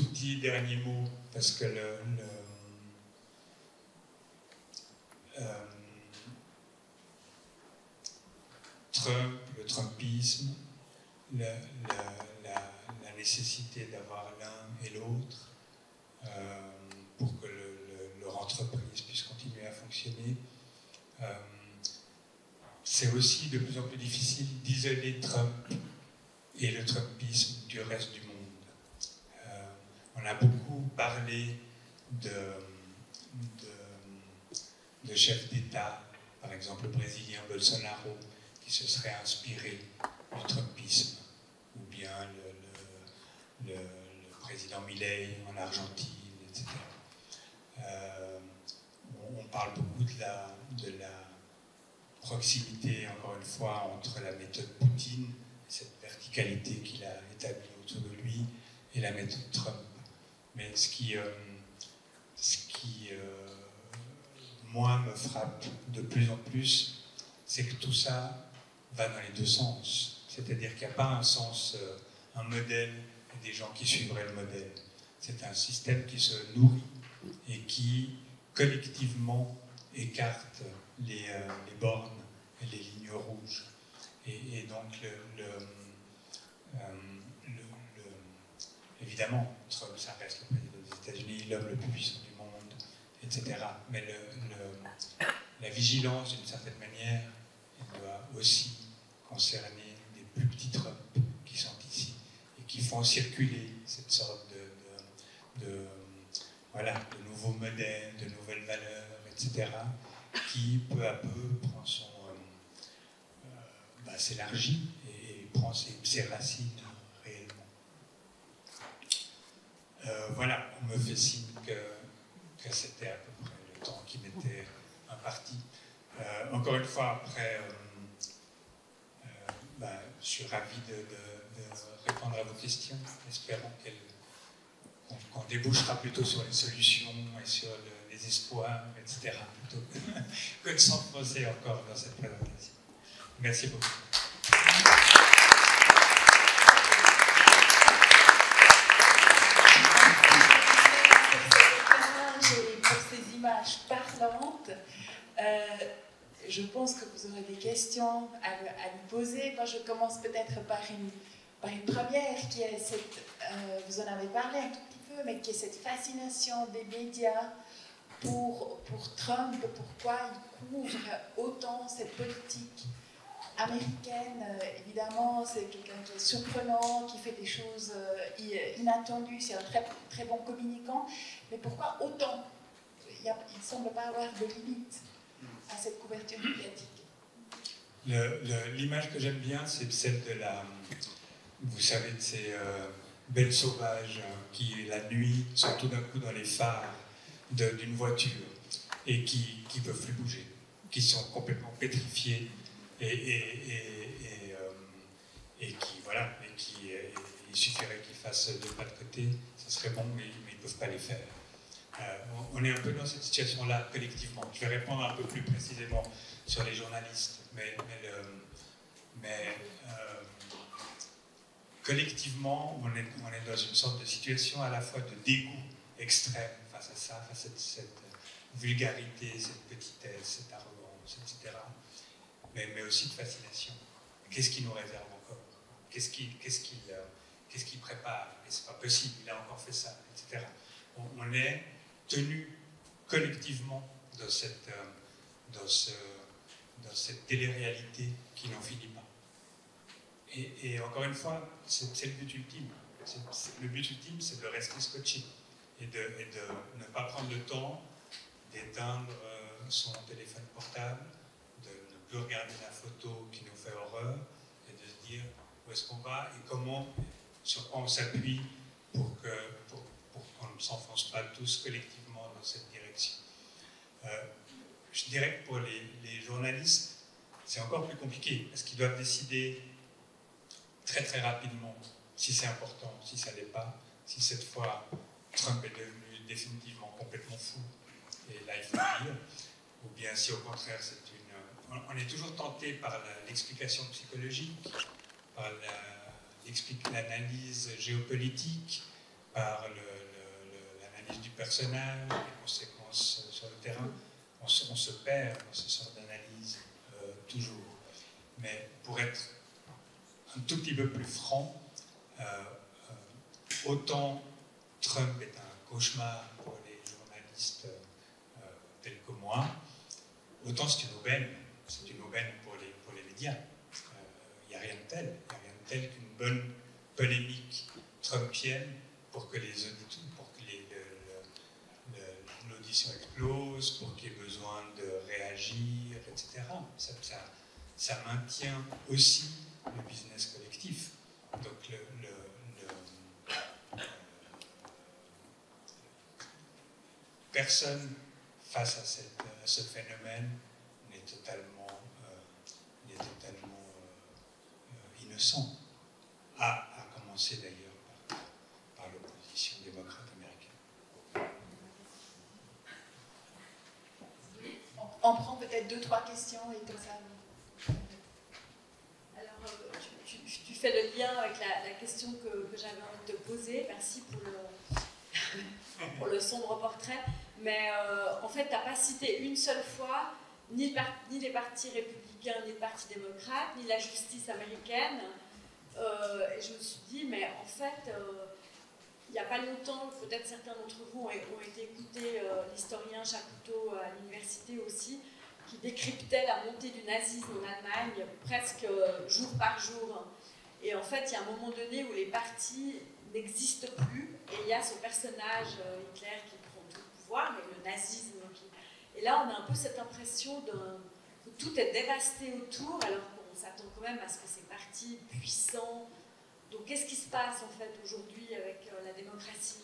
petit dernier mot, parce que Trump, le Trumpisme, la nécessité d'avoir l'un et l'autre pour que leur entreprise puisse continuer à fonctionner. C'est aussi de plus en plus difficile d'isoler Trump et le Trumpisme du reste du monde. On a beaucoup parlé de chefs d'État, par exemple le Brésilien Bolsonaro, qui se serait inspiré du Trumpisme, ou bien le président Milei en Argentine, etc. On parle beaucoup de la proximité, encore une fois, entre la méthode Poutine, cette verticalité qu'il a établie autour de lui, et la méthode Trump. Mais ce qui moi, me frappe de plus en plus, c'est que tout ça va dans les deux sens. C'est-à-dire qu'il n'y a pas un modèle et des gens qui suivraient le modèle. C'est un système qui se nourrit et qui, collectivement, écarte les bornes et les lignes rouges. Et donc, évidemment, Trump, ça reste le président des États-Unis, l'homme le plus puissant du monde, etc. Mais la vigilance, d'une certaine manière, elle doit aussi concerner des plus petits Trump qui sont ici et qui font circuler cette sorte de nouveaux modèles, de nouvelles valeurs, etc., qui peu à peu prend s'élargit et prend ses racines réellement. Voilà, on me fait signe que c'était à peu près le temps qui m'était imparti. Encore une fois, après, je suis ravi de répondre à vos questions, espérant qu'on débouchera plutôt sur les solutions et sur les espoirs, etc., plutôt que de s'enfoncer encore dans cette présentation. Merci beaucoup. Pour ces images parlantes, je pense que vous aurez des questions à lui poser. Moi, je commence peut-être par une première, qui est vous en avez parlé un tout petit peu, mais qui est cette fascination des médias pour Trump. Pourquoi il couvre autant cette politique américaine, évidemment, c'est quelqu'un qui est surprenant, qui fait des choses inattendues, c'est un très, très bon communicant. Mais pourquoi autant? Il ne semble pas avoir de limite à cette couverture médiatique. L'image que j'aime bien, c'est celle de vous savez, de ces belles sauvages qui, la nuit, sont tout d'un coup dans les phares d'une voiture et qui ne peuvent plus bouger, qui sont complètement pétrifiés et il suffirait qu'ils fassent 2 pas de côté, ça serait bon, mais ils ne peuvent pas les faire. On est un peu dans cette situation-là collectivement. Je vais répondre un peu plus précisément sur les journalistes, mais collectivement, on est dans une sorte de situation à la fois de dégoût extrême face à ça, face à cette vulgarité, cette petitesse, cette arrogance, etc. Mais aussi de fascination. Qu'est-ce qui nous réserve encore? Qu'est-ce qu'il prépare? Et c'est pas possible, il a encore fait ça, etc. On est tenu collectivement dans cette télé-réalité qui n'en finit pas. Et encore une fois, c'est le but ultime. Le but ultime, c'est de rester scotché et de ne pas prendre le temps d'éteindre son téléphone portable, de ne plus regarder la photo qui nous fait horreur et de se dire où est-ce qu'on va et sur quoi on s'appuie pour qu'on ne s'enfonce pas tous collectivement dans cette direction. Je dirais que pour les journalistes, c'est encore plus compliqué parce qu'ils doivent décider très très rapidement si c'est important, si ça l'est pas, si cette fois Trump est devenu définitivement complètement fou, et là il faut le dire, ou bien si au contraire on est toujours tenté par l'explication psychologique, par l'analyse géopolitique, par l'analyse du personnage, les conséquences sur le terrain. On se perd dans ce genre d'analyse toujours. Mais pour être un tout petit peu plus franc, autant Trump est un cauchemar pour les journalistes tels que moi, autant c'est une aubaine. C'est une aubaine pour les médias. Il n'y a rien de tel qu'une bonne polémique trumpienne pour que les auditeurs, pour que l'audition explose, pour qu'il y ait besoin de réagir, etc. Ça maintient aussi le business collectif. Donc personne face à ce phénomène n'est totalement innocent, à commencer d'ailleurs par l'opposition démocrate américaine. On prend peut-être 2-3 questions et comme ça. Alors, tu fais le lien avec la question que j'avais envie de te poser. Merci pour le sombre portrait. Mais en fait, tu n'as pas cité une seule fois ni les partis républicains, ni le parti démocrate, ni la justice américaine. Et je me suis dit, mais en fait, il n'y a pas longtemps, peut-être certains d'entre vous ont été écouter l'historien Chapoutot à l'université aussi, qui décryptait la montée du nazisme en Allemagne presque jour par jour. Et en fait, il y a un moment donné où les partis n'existent plus, et il y a ce personnage, Hitler, qui prend tout le pouvoir, mais le nazisme qui... Et là, on a un peu cette impression que tout est dévasté autour, alors qu'on s'attend quand même à ce que ces partis puissants... Donc, qu'est-ce qui se passe, en fait, aujourd'hui avec la démocratie?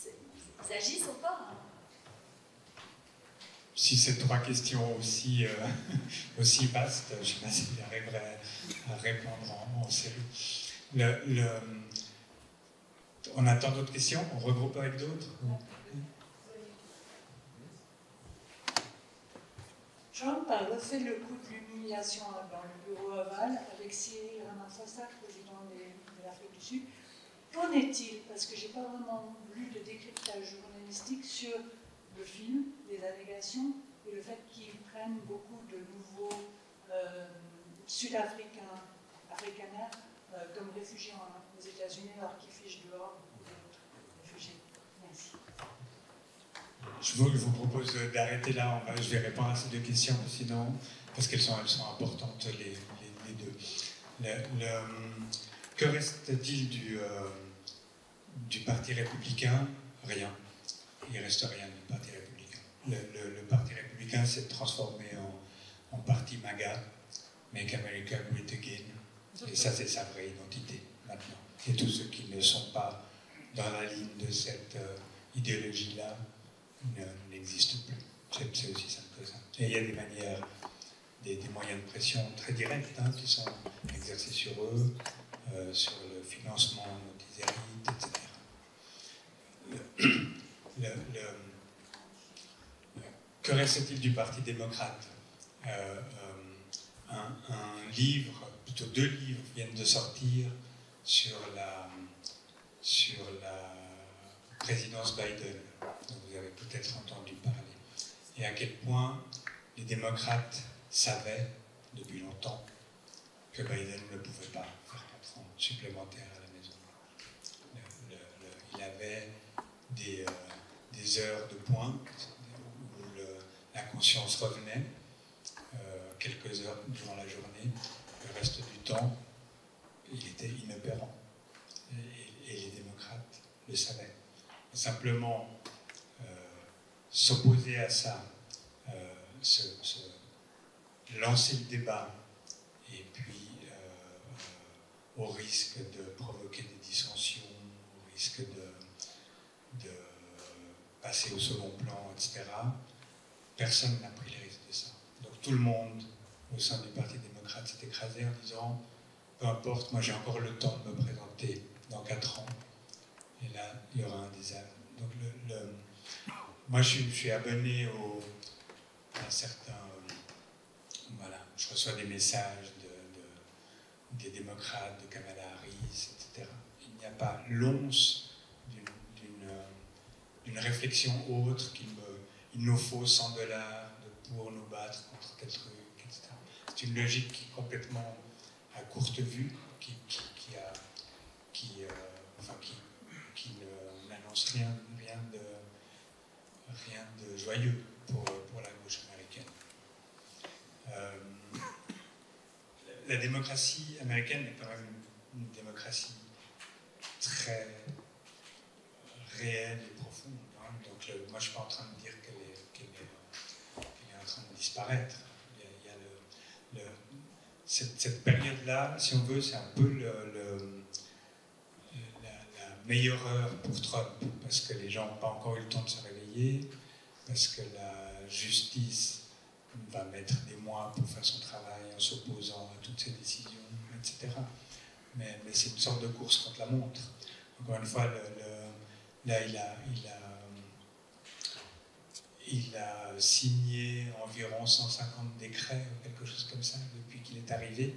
Ils agissent encore, hein? Si ces 3 questions aussi vastes, je ne sais pas si j'arriverai à répondre en série. On attend d'autres questions? On regroupe avec d'autres? Trump a refait le coup de l'humiliation dans le bureau ovale avec Cyril Ramaphosa, président de l'Afrique du Sud. Qu'en est-il? Parce que je n'ai pas vraiment lu de décryptage journalistique sur le film, les allégations, et le fait qu'ils prennent beaucoup de nouveaux Sud-Africains, afrikaners, comme réfugiés aux États-Unis, alors qu'ils fichent dehors d'autres réfugiés. Merci. Je vous propose d'arrêter là. Je vais répondre à ces 2 questions, sinon, parce qu'elles sont importantes les les deux. Que reste-t-il du Parti républicain? Rien. Il reste rien du Parti républicain. Le Parti républicain s'est transformé en parti MAGA, Make America Great Again, et ça c'est sa vraie identité maintenant. Et tous ceux qui ne sont pas dans la ligne de cette idéologie-là n'existent plus. C'est aussi simple que ça. Et il y a des manières, des moyens de pression très directs qui sont exercés sur eux, sur le financement des élites, etc. Que reste-t-il du Parti démocrate? Un livre, plutôt 2 livres viennent de sortir sur la présidence Biden, dont vous avez peut-être entendu parler, et à quel point les démocrates savaient depuis longtemps que Biden ne pouvait pas faire 4 ans supplémentaires à la maison. Il avait des heures de pointe où la conscience revenait, quelques heures durant la journée. Le reste du temps, il était inopérant. Et les démocrates le savaient. Simplement, s'opposer à ça, lancer le débat, et puis au risque de provoquer des dissensions, au risque de passer au second plan, etc., personne n'a pris les risques de ça. Donc tout le monde au sein du Parti démocrate s'est écrasé en disant peu importe, moi j'ai encore le temps de me présenter dans 4 ans, et là il y aura un désastre. Donc moi je suis abonné à certains. Voilà, je reçois des messages des démocrates, de Kamala Harris, etc. Il n'y a pas l'once d'une réflexion autre il nous faut $100 pour nous battre contre tel truc, etc. C'est une logique qui est complètement à courte vue, qui n'annonce rien de joyeux pour la gauche américaine. La démocratie américaine est quand même une démocratie très réelle et profonde. Donc moi, je ne suis pas en train de dire qu'elle est en train de disparaître. Il y a cette période-là, si on veut, c'est un peu la meilleure heure pour Trump, parce que les gens n'ont pas encore eu le temps de se réveiller, parce que la justice va mettre des mois pour faire son travail en s'opposant à toutes ces décisions, etc. Mais c'est une sorte de course contre la montre. Encore une fois, là, il a signé environ 150 décrets ou quelque chose comme ça depuis qu'il est arrivé.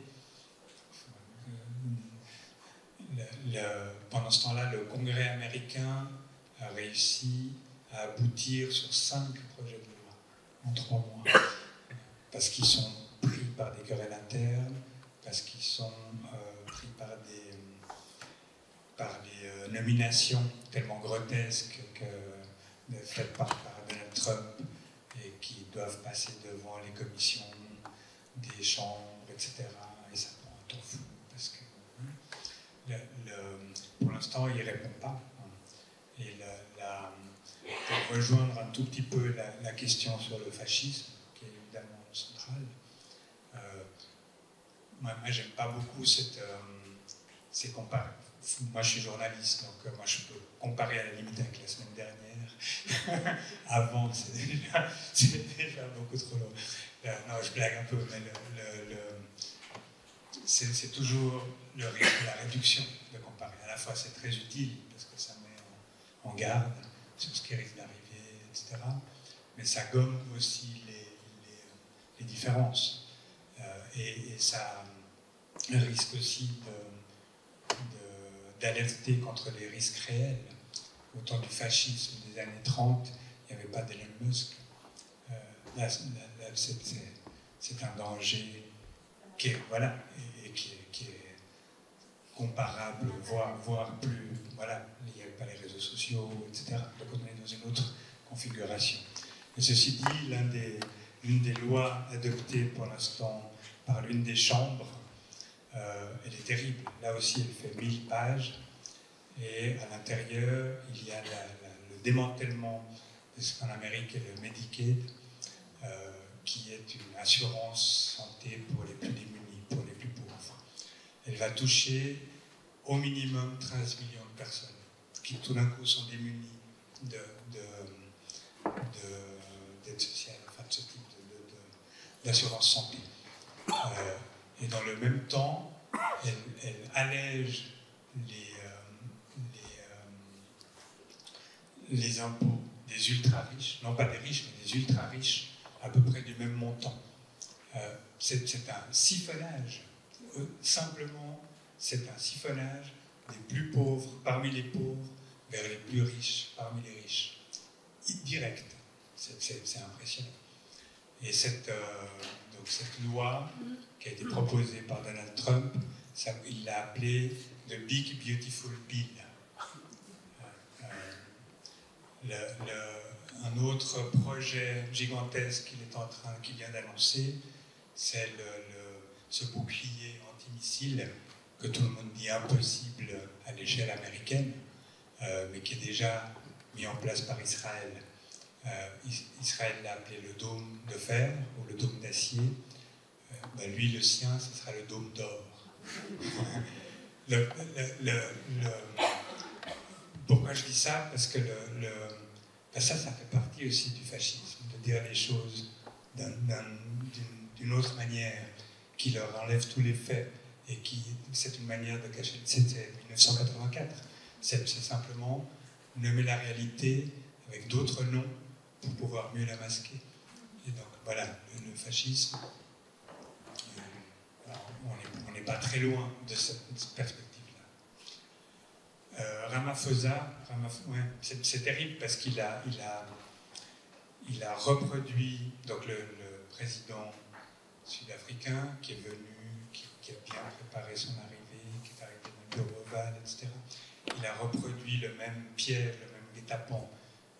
Pendant ce temps-là, le Congrès américain a réussi à aboutir sur 5 projets de loi en 3 mois. Parce qu'ils sont pris par des querelles internes, parce qu'ils sont pris par des nominations tellement grotesques faites par Donald Trump et qui doivent passer devant les commissions des chambres, etc. Et ça prend un temps fou parce que pour l'instant, il ne répond pas. Et pour rejoindre un tout petit peu la question sur le fascisme, qui est évidemment centrale, moi j'aime pas beaucoup ces comparaisons. Moi je suis journaliste, donc moi je peux comparer à la limite avec la semaine dernière. Avant, c'est déjà beaucoup trop long. Non, je blague un peu, mais c'est toujours le risque de la réduction de comparer. À la fois c'est très utile, parce que ça met en garde sur ce qui risque d'arriver, etc. Mais ça gomme aussi les différences. Et ça risque aussi d'alerter contre les risques réels. Au temps du fascisme des années 30, il n'y avait pas d'Elon Musk. Là, c'est un danger qui est, voilà, et qui est comparable, voire plus. Voilà, il n'y avait pas les réseaux sociaux, etc. Donc on est dans une autre configuration. Mais ceci dit, l'une des lois adoptées pour l'instant par l'une des chambres elle est terrible. Là aussi, elle fait 1000 pages. Et à l'intérieur, il y a le démantèlement de ce qu'en Amérique est le Medicaid, qui est une assurance santé pour les plus démunis, pour les plus pauvres. Elle va toucher au minimum 13 millions de personnes qui tout d'un coup sont démunies d'aide sociale, enfin de ce type d'assurance santé. Et dans le même temps, elle allège les impôts des ultra-riches, non pas des riches, mais des ultra-riches, à peu près du même montant. C'est un siphonnage, simplement, c'est un siphonnage des plus pauvres, parmi les pauvres, vers les plus riches, parmi les riches. Direct. C'est impressionnant. Et cette loi qui a été proposée par Donald Trump, il l'a appelée The Big Beautiful Bill. Un autre projet gigantesque qu'il vient d'annoncer, c'est ce bouclier antimissile que tout le monde dit impossible à l'échelle américaine, mais qui est déjà mis en place par Israël. Israël l'a appelé le dôme de fer ou le dôme d'acier. Lui, le sien, ce sera le dôme d'or. Pourquoi je dis ça? Parce que ça fait partie aussi du fascisme, de dire les choses d'une autre manière, qui leur enlève tous les faits, et c'est une manière de cacher. C'était 1984. C'est simplement nommer la réalité avec d'autres noms pour pouvoir mieux la masquer. Et donc voilà, le fascisme, on n'est pas très loin de cette perspective-là. Ramaphosa, ouais, c'est terrible parce qu'il a reproduit donc le président sud-africain qui est venu, qui a bien préparé son arrivée, qui est arrivé dans le bureau ovale, etc. Il a reproduit le même piège, le même guet-apens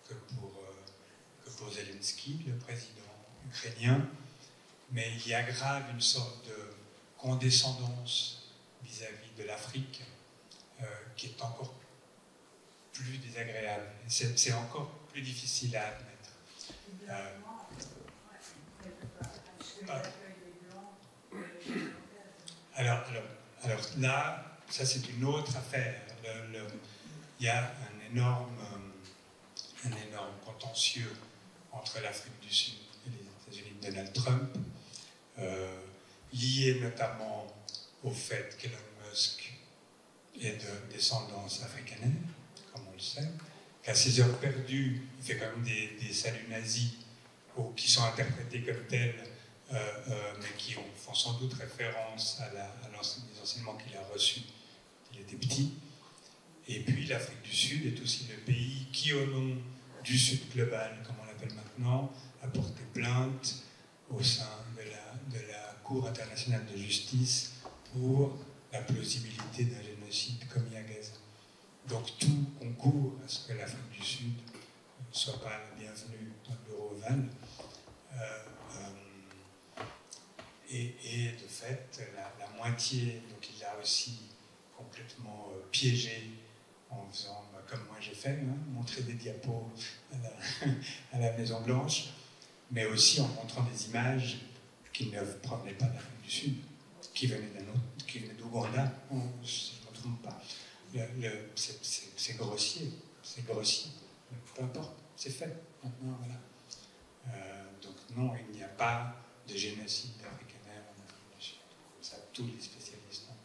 que pour Zelensky, le président ukrainien, mais il y aggrave une sorte de condescendance vis-à-vis de l'Afrique qui est encore plus désagréable. C'est encore plus difficile à admettre. Alors là, ça c'est une autre affaire. Il y a un énorme contentieux entre l'Afrique du Sud et les États-Unis de Donald Trump, lié notamment au fait qu'Elon Musk est de descendance africaine, comme on le sait, qu'à ses heures perdues, il fait quand même des saluts nazis qui sont interprétés comme tels, mais qui font sans doute référence à des enseignements qu'il a reçus quand il était petit. Et puis l'Afrique du Sud est aussi le pays qui, au nom du Sud global, comme on l'appelle maintenant, a porté plainte au sein de la Cour internationale de justice pour la plausibilité d'un génocide commis à Gaza. Donc tout concourt à ce que l'Afrique du Sud ne soit pas la bienvenue dans le bureau ovale. Et de fait, la moitié, donc il l'a aussi complètement piégé en faisant, comme moi j'ai fait, montrer des diapos à la Maison Blanche, mais aussi en montrant des images qui ne provenaient pas d'Afrique du Sud, qui venaient d'Ouganda, si je ne me trompe pas. C'est grossier, peu importe, c'est fait. Maintenant, voilà. Donc non, il n'y a pas de génocide africain en Afrique du Sud. Ça, tous les spécialistes ont.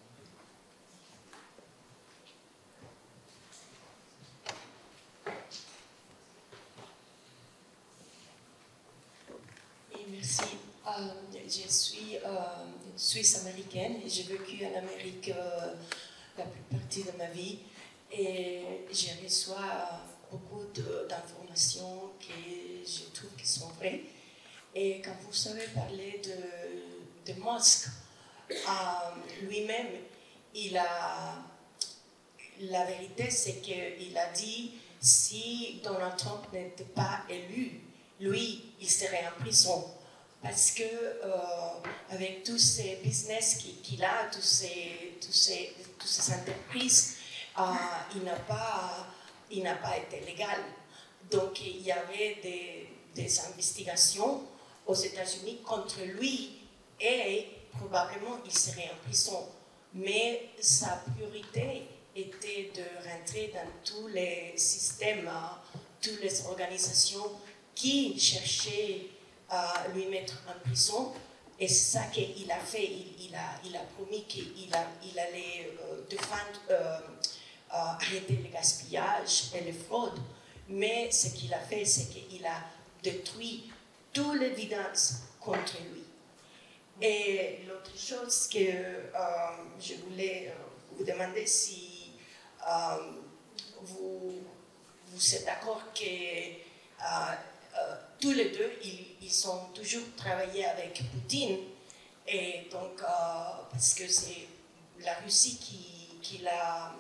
Merci. Je suis suisse-américaine et j'ai vécu en Amérique la plus partie de ma vie et je reçois beaucoup d'informations que je trouve qui sont vraies. Et quand vous avez parlé de Musk, lui-même, la vérité c'est qu'il a dit si Donald Trump n'était pas élu, lui, il serait en prison parce que avec tous ces business qu'il a, toutes ces entreprises, il n'a pas été légal. Donc il y avait des investigations aux États-Unis contre lui et probablement il serait en prison. Mais sa priorité était de rentrer dans tous les systèmes, toutes les organisations qui cherchaient à lui mettre en prison. Et c'est ça qu'il a fait. Il a promis qu'il allait arrêter le gaspillage et les fraudes. Mais ce qu'il a fait, c'est qu'il a détruit toute l'évidence contre lui. Et l'autre chose que je voulais vous demander, si vous êtes d'accord que tous les deux, ils ont toujours travaillé avec Poutine, et donc parce que c'est la Russie qui l'a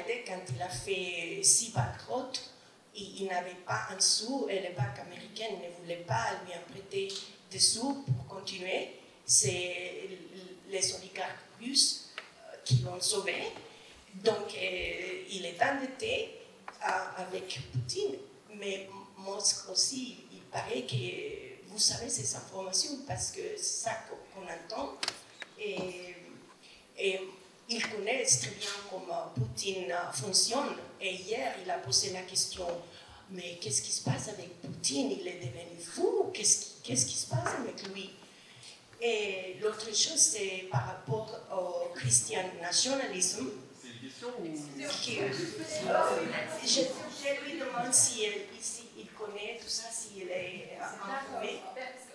aidé quand il a fait 6 banqueroutes. Il n'avait pas un sou et les banques américaines ne voulaient pas lui en prêter des sous pour continuer. C'est les oligarques russes qui l'ont sauvé. Donc il est endetté avec Poutine, mais Moscou aussi, il paraît que vous savez ces informations parce que c'est ça qu'on entend. Et ils connaissent très bien comment Poutine fonctionne. Et hier, il a posé la question, mais qu'est-ce qui se passe avec Poutine? Il est devenu fou? Qu'est-ce qui se passe avec lui? Et l'autre chose, c'est par rapport au christian nationalisme. C'est une question ou... Je lui demande si il connaît tout ça, s'il est informé.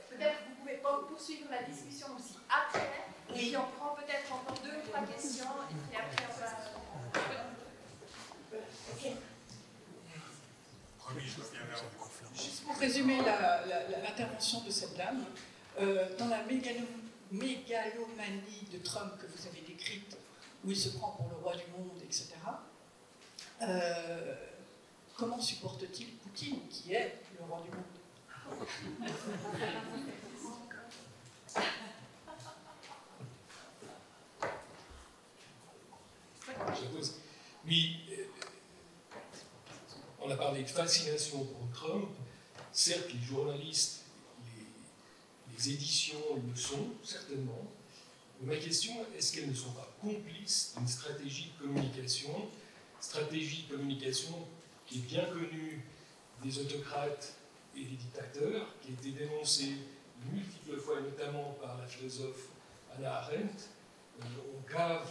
Peut-être vous pouvez poursuivre la discussion aussi après. Oui. Et puis on prend peut-être encore 2 ou 3 questions et puis après on va... Ok. Juste pour résumer l'intervention de cette dame, dans la mégalomanie de Trump que vous avez décrite, où il se prend pour le roi du monde, etc., comment supporte-t-il Poutine, qui est le roi du monde? Oui, on a parlé de fascination pour Trump. Certes, les journalistes, les éditions le sont, certainement. Mais ma question, est-ce qu'elles ne sont pas complices d'une stratégie de communication qui est bien connue des autocrates et des dictateurs, qui a été dénoncée multiples fois, notamment par la philosophe Hannah Arendt. On cave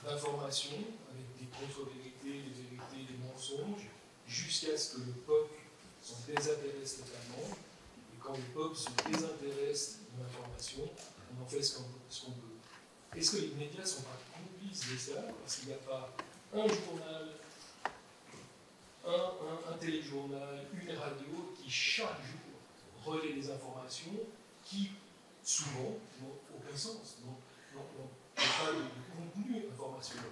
d'informations avec des contre-vérités, des vérités, des mensonges, jusqu'à ce que le peuple s'en désintéresse totalement. Et quand le peuple se désintéresse de l'information, on en fait ce qu'on peut. Est-ce que les médias ne sont pas complices de ça? Parce qu'il n'y a pas un journal, un téléjournal, une radio qui chaque jour relaie des informations qui, souvent, n'ont aucun sens, n'ont pas de contenu informationnel.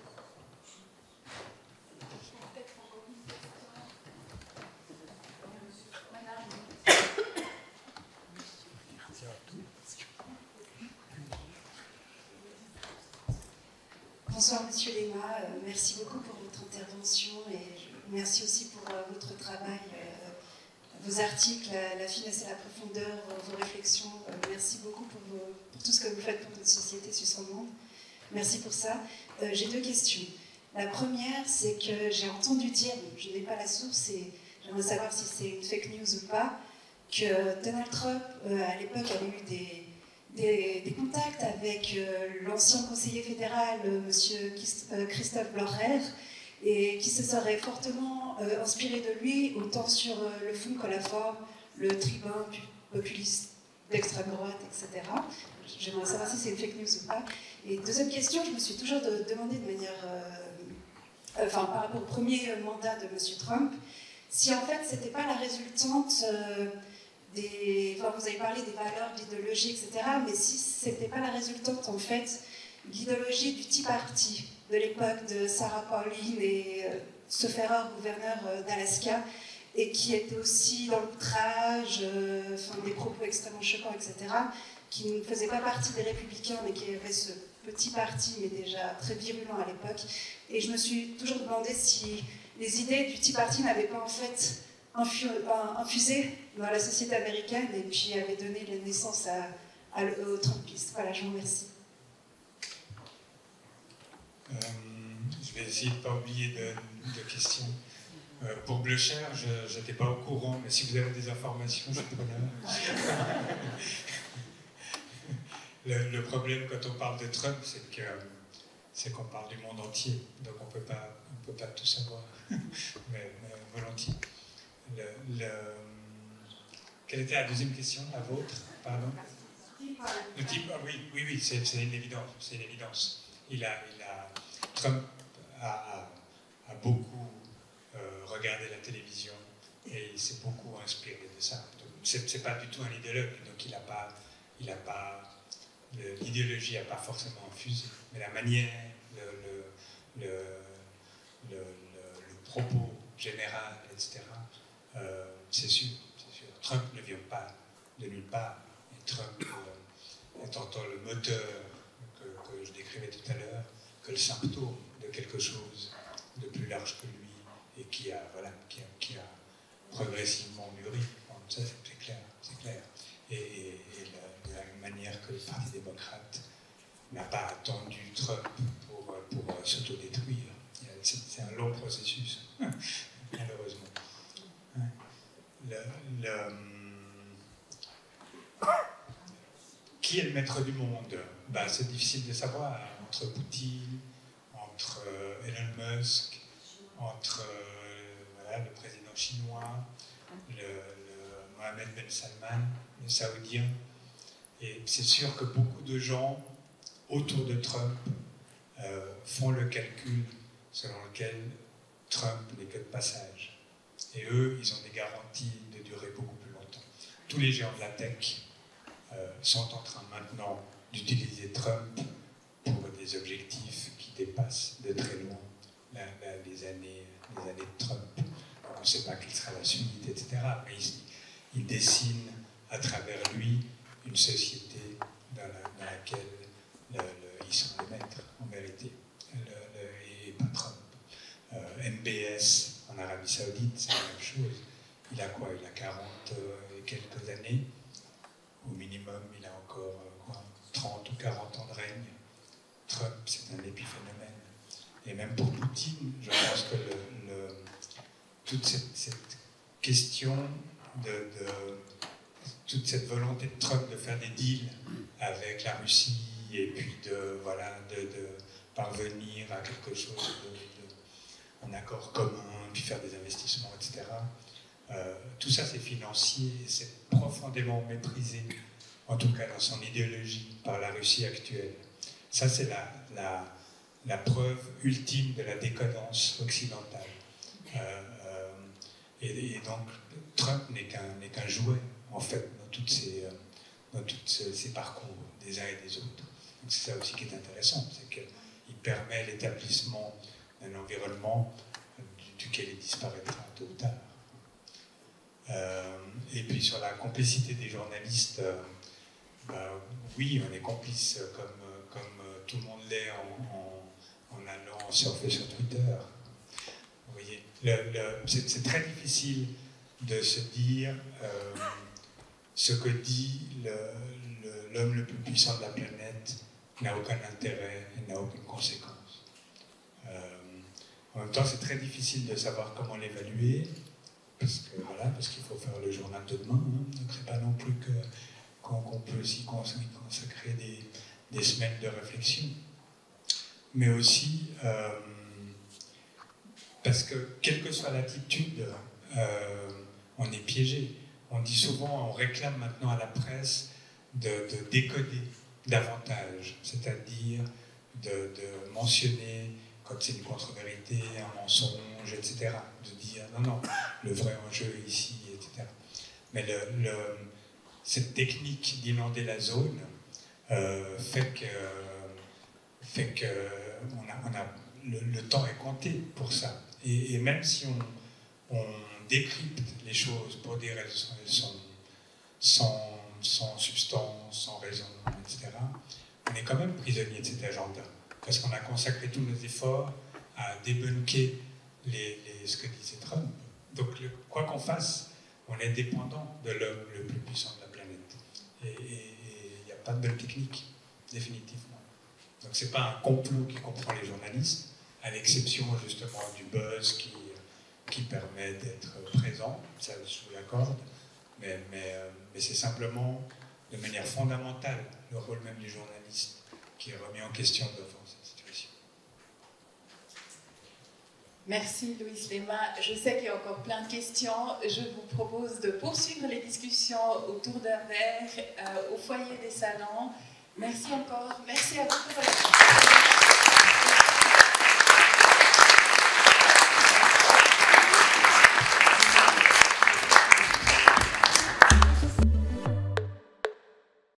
Bonsoir Monsieur Lema, merci beaucoup pour votre intervention et merci aussi pour votre travail, vos articles, la finesse et la profondeur, vos réflexions. Merci beaucoup pour tout ce que vous faites pour notre société suisse romande. Merci pour ça. J'ai 2 questions. La première, c'est que j'ai entendu dire, je n'ai pas la source et j'aimerais savoir si c'est une fake news ou pas, que Donald Trump, à l'époque, avait eu des contacts avec l'ancien conseiller fédéral, M. Christophe Blocher, et qui se serait fortement inspiré de lui, autant sur le Front Colafort, le tribun populiste d'extrême droite, etc. J'aimerais savoir si c'est une fake news ou pas. Et deuxième question, je me suis toujours demandé de manière... par rapport au premier mandat de M. Trump, si en fait c'était pas la résultante vous avez parlé des valeurs, de l'idéologie, etc., mais si c'était pas la résultante en fait de l'idéologie du Tea Party de l'époque de Sarah Palin et Sofferer, gouverneur d'Alaska, et qui était aussi dans l'outrage, des propos extrêmement choquants, etc., qui ne faisait pas partie des Républicains, mais qui avait ce petit parti, mais déjà très virulent à l'époque. Et je me suis toujours demandé si les idées du Tea Party n'avaient pas en fait infusé dans la société américaine et puis avaient donné la naissance aux Trumpistes. Voilà, je vous remercie. Je vais essayer de ne pas oublier de questions. Pour Bleucher, je n'étais pas au courant, mais si vous avez des informations, je suis preneur. Le problème quand on parle de Trump, c'est qu'on parle du monde entier, donc on peut pas tout savoir, mais volontiers. Quelle était la deuxième question, la vôtre? Pardon. Le type, oui, c'est une évidence. C'est une évidence. Trump a beaucoup regardé la télévision et il s'est beaucoup inspiré de ça. C'est pas du tout un idéologue, donc l'idéologie n'a pas forcément infusé, mais la manière, le propos général, etc., c'est sûr. Trump ne vient pas de nulle part. Et Trump est autant le moteur que je décrivais tout à l'heure, que le symptôme de quelque chose de plus large que lui et qui a progressivement mûri. Bon, ça, c'est clair. Et la manière que le Parti démocrate n'a pas attendu Trump pour s'autodétruire. C'est un long processus, malheureusement. Qui est le maître du monde? C'est difficile de savoir. Entre Poutine, entre Elon Musk, entre le président chinois, Mohamed Ben Salman, le saoudien. Et c'est sûr que beaucoup de gens autour de Trump font le calcul selon lequel Trump n'est que de passage. Et eux, ils ont des garanties de durer beaucoup plus longtemps. Tous les géants de la tech sont en train maintenant d'utiliser Trump pour des objectifs qui dépassent de très loin les années de Trump. On ne sait pas quelle sera la suite, etc. Mais il dessine à travers lui une société dans laquelle ils sont les maîtres, en vérité, et pas Trump. MBS en Arabie Saoudite, c'est la même chose. Il a quoi? Il a 40 et quelques années. Au minimum, il a encore 30 ou 40 ans de règne. Trump, c'est un épiphénomène. Et même pour Poutine, je pense que toute cette question toute cette volonté de Trump de faire des deals avec la Russie et puis de parvenir à quelque chose, un accord commun, puis faire des investissements, etc. Tout ça, c'est financier et c'est profondément méprisé, en tout cas dans son idéologie, par la Russie actuelle. Ça, c'est la preuve ultime de la décadence occidentale. Et donc, Trump n'est qu'un jouet, en fait, dans tous ces parcours des uns et des autres. C'est ça aussi qui est intéressant, c'est qu'il permet l'établissement d'un environnement duquel il disparaîtra tôt ou tard. Et puis sur la complicité des journalistes, oui, on est complice comme tout le monde l'est en allant surfer sur Twitter. Vous voyez, c'est très difficile de se dire ce que dit l'homme le plus puissant de la planète n'a aucun intérêt et n'a aucune conséquence. En même temps, c'est très difficile de savoir comment l'évaluer, parce qu'il faut faire le journal de demain, donc c'est pas non plus qu'on peut s'y consacrer des semaines de réflexion. Mais aussi parce que, quelle que soit l'attitude, on est piégé. On dit souvent, on réclame maintenant à la presse de décoder davantage, c'est-à-dire de mentionner, quand c'est une contre-vérité, un mensonge, etc., de dire non, le vrai enjeu ici, etc. Mais cette technique d'inonder la zone fait que le temps est compté pour ça. Et même si on décrypte les choses pour dire qu'elles sont sans substance, sans raison, etc., on est quand même prisonnier de cet agenda. Parce qu'on a consacré tous nos efforts à débunker ce que disait Trump. Donc, quoi qu'on fasse, on est dépendant de l'homme le plus puissant de la planète. Et il n'y a pas de bonne technique, définitivement. Donc, ce n'est pas un complot qui comprend les journalistes, à l'exception justement du buzz qui permet d'être présent, ça je vous l'accorde, mais c'est simplement de manière fondamentale le rôle même du journaliste qui est remis en question devant cette situation. Merci Louise Lema. Je sais qu'il y a encore plein de questions. Je vous propose de poursuivre les discussions autour d'un verre au foyer des salons. Merci encore. Merci à vous pour votre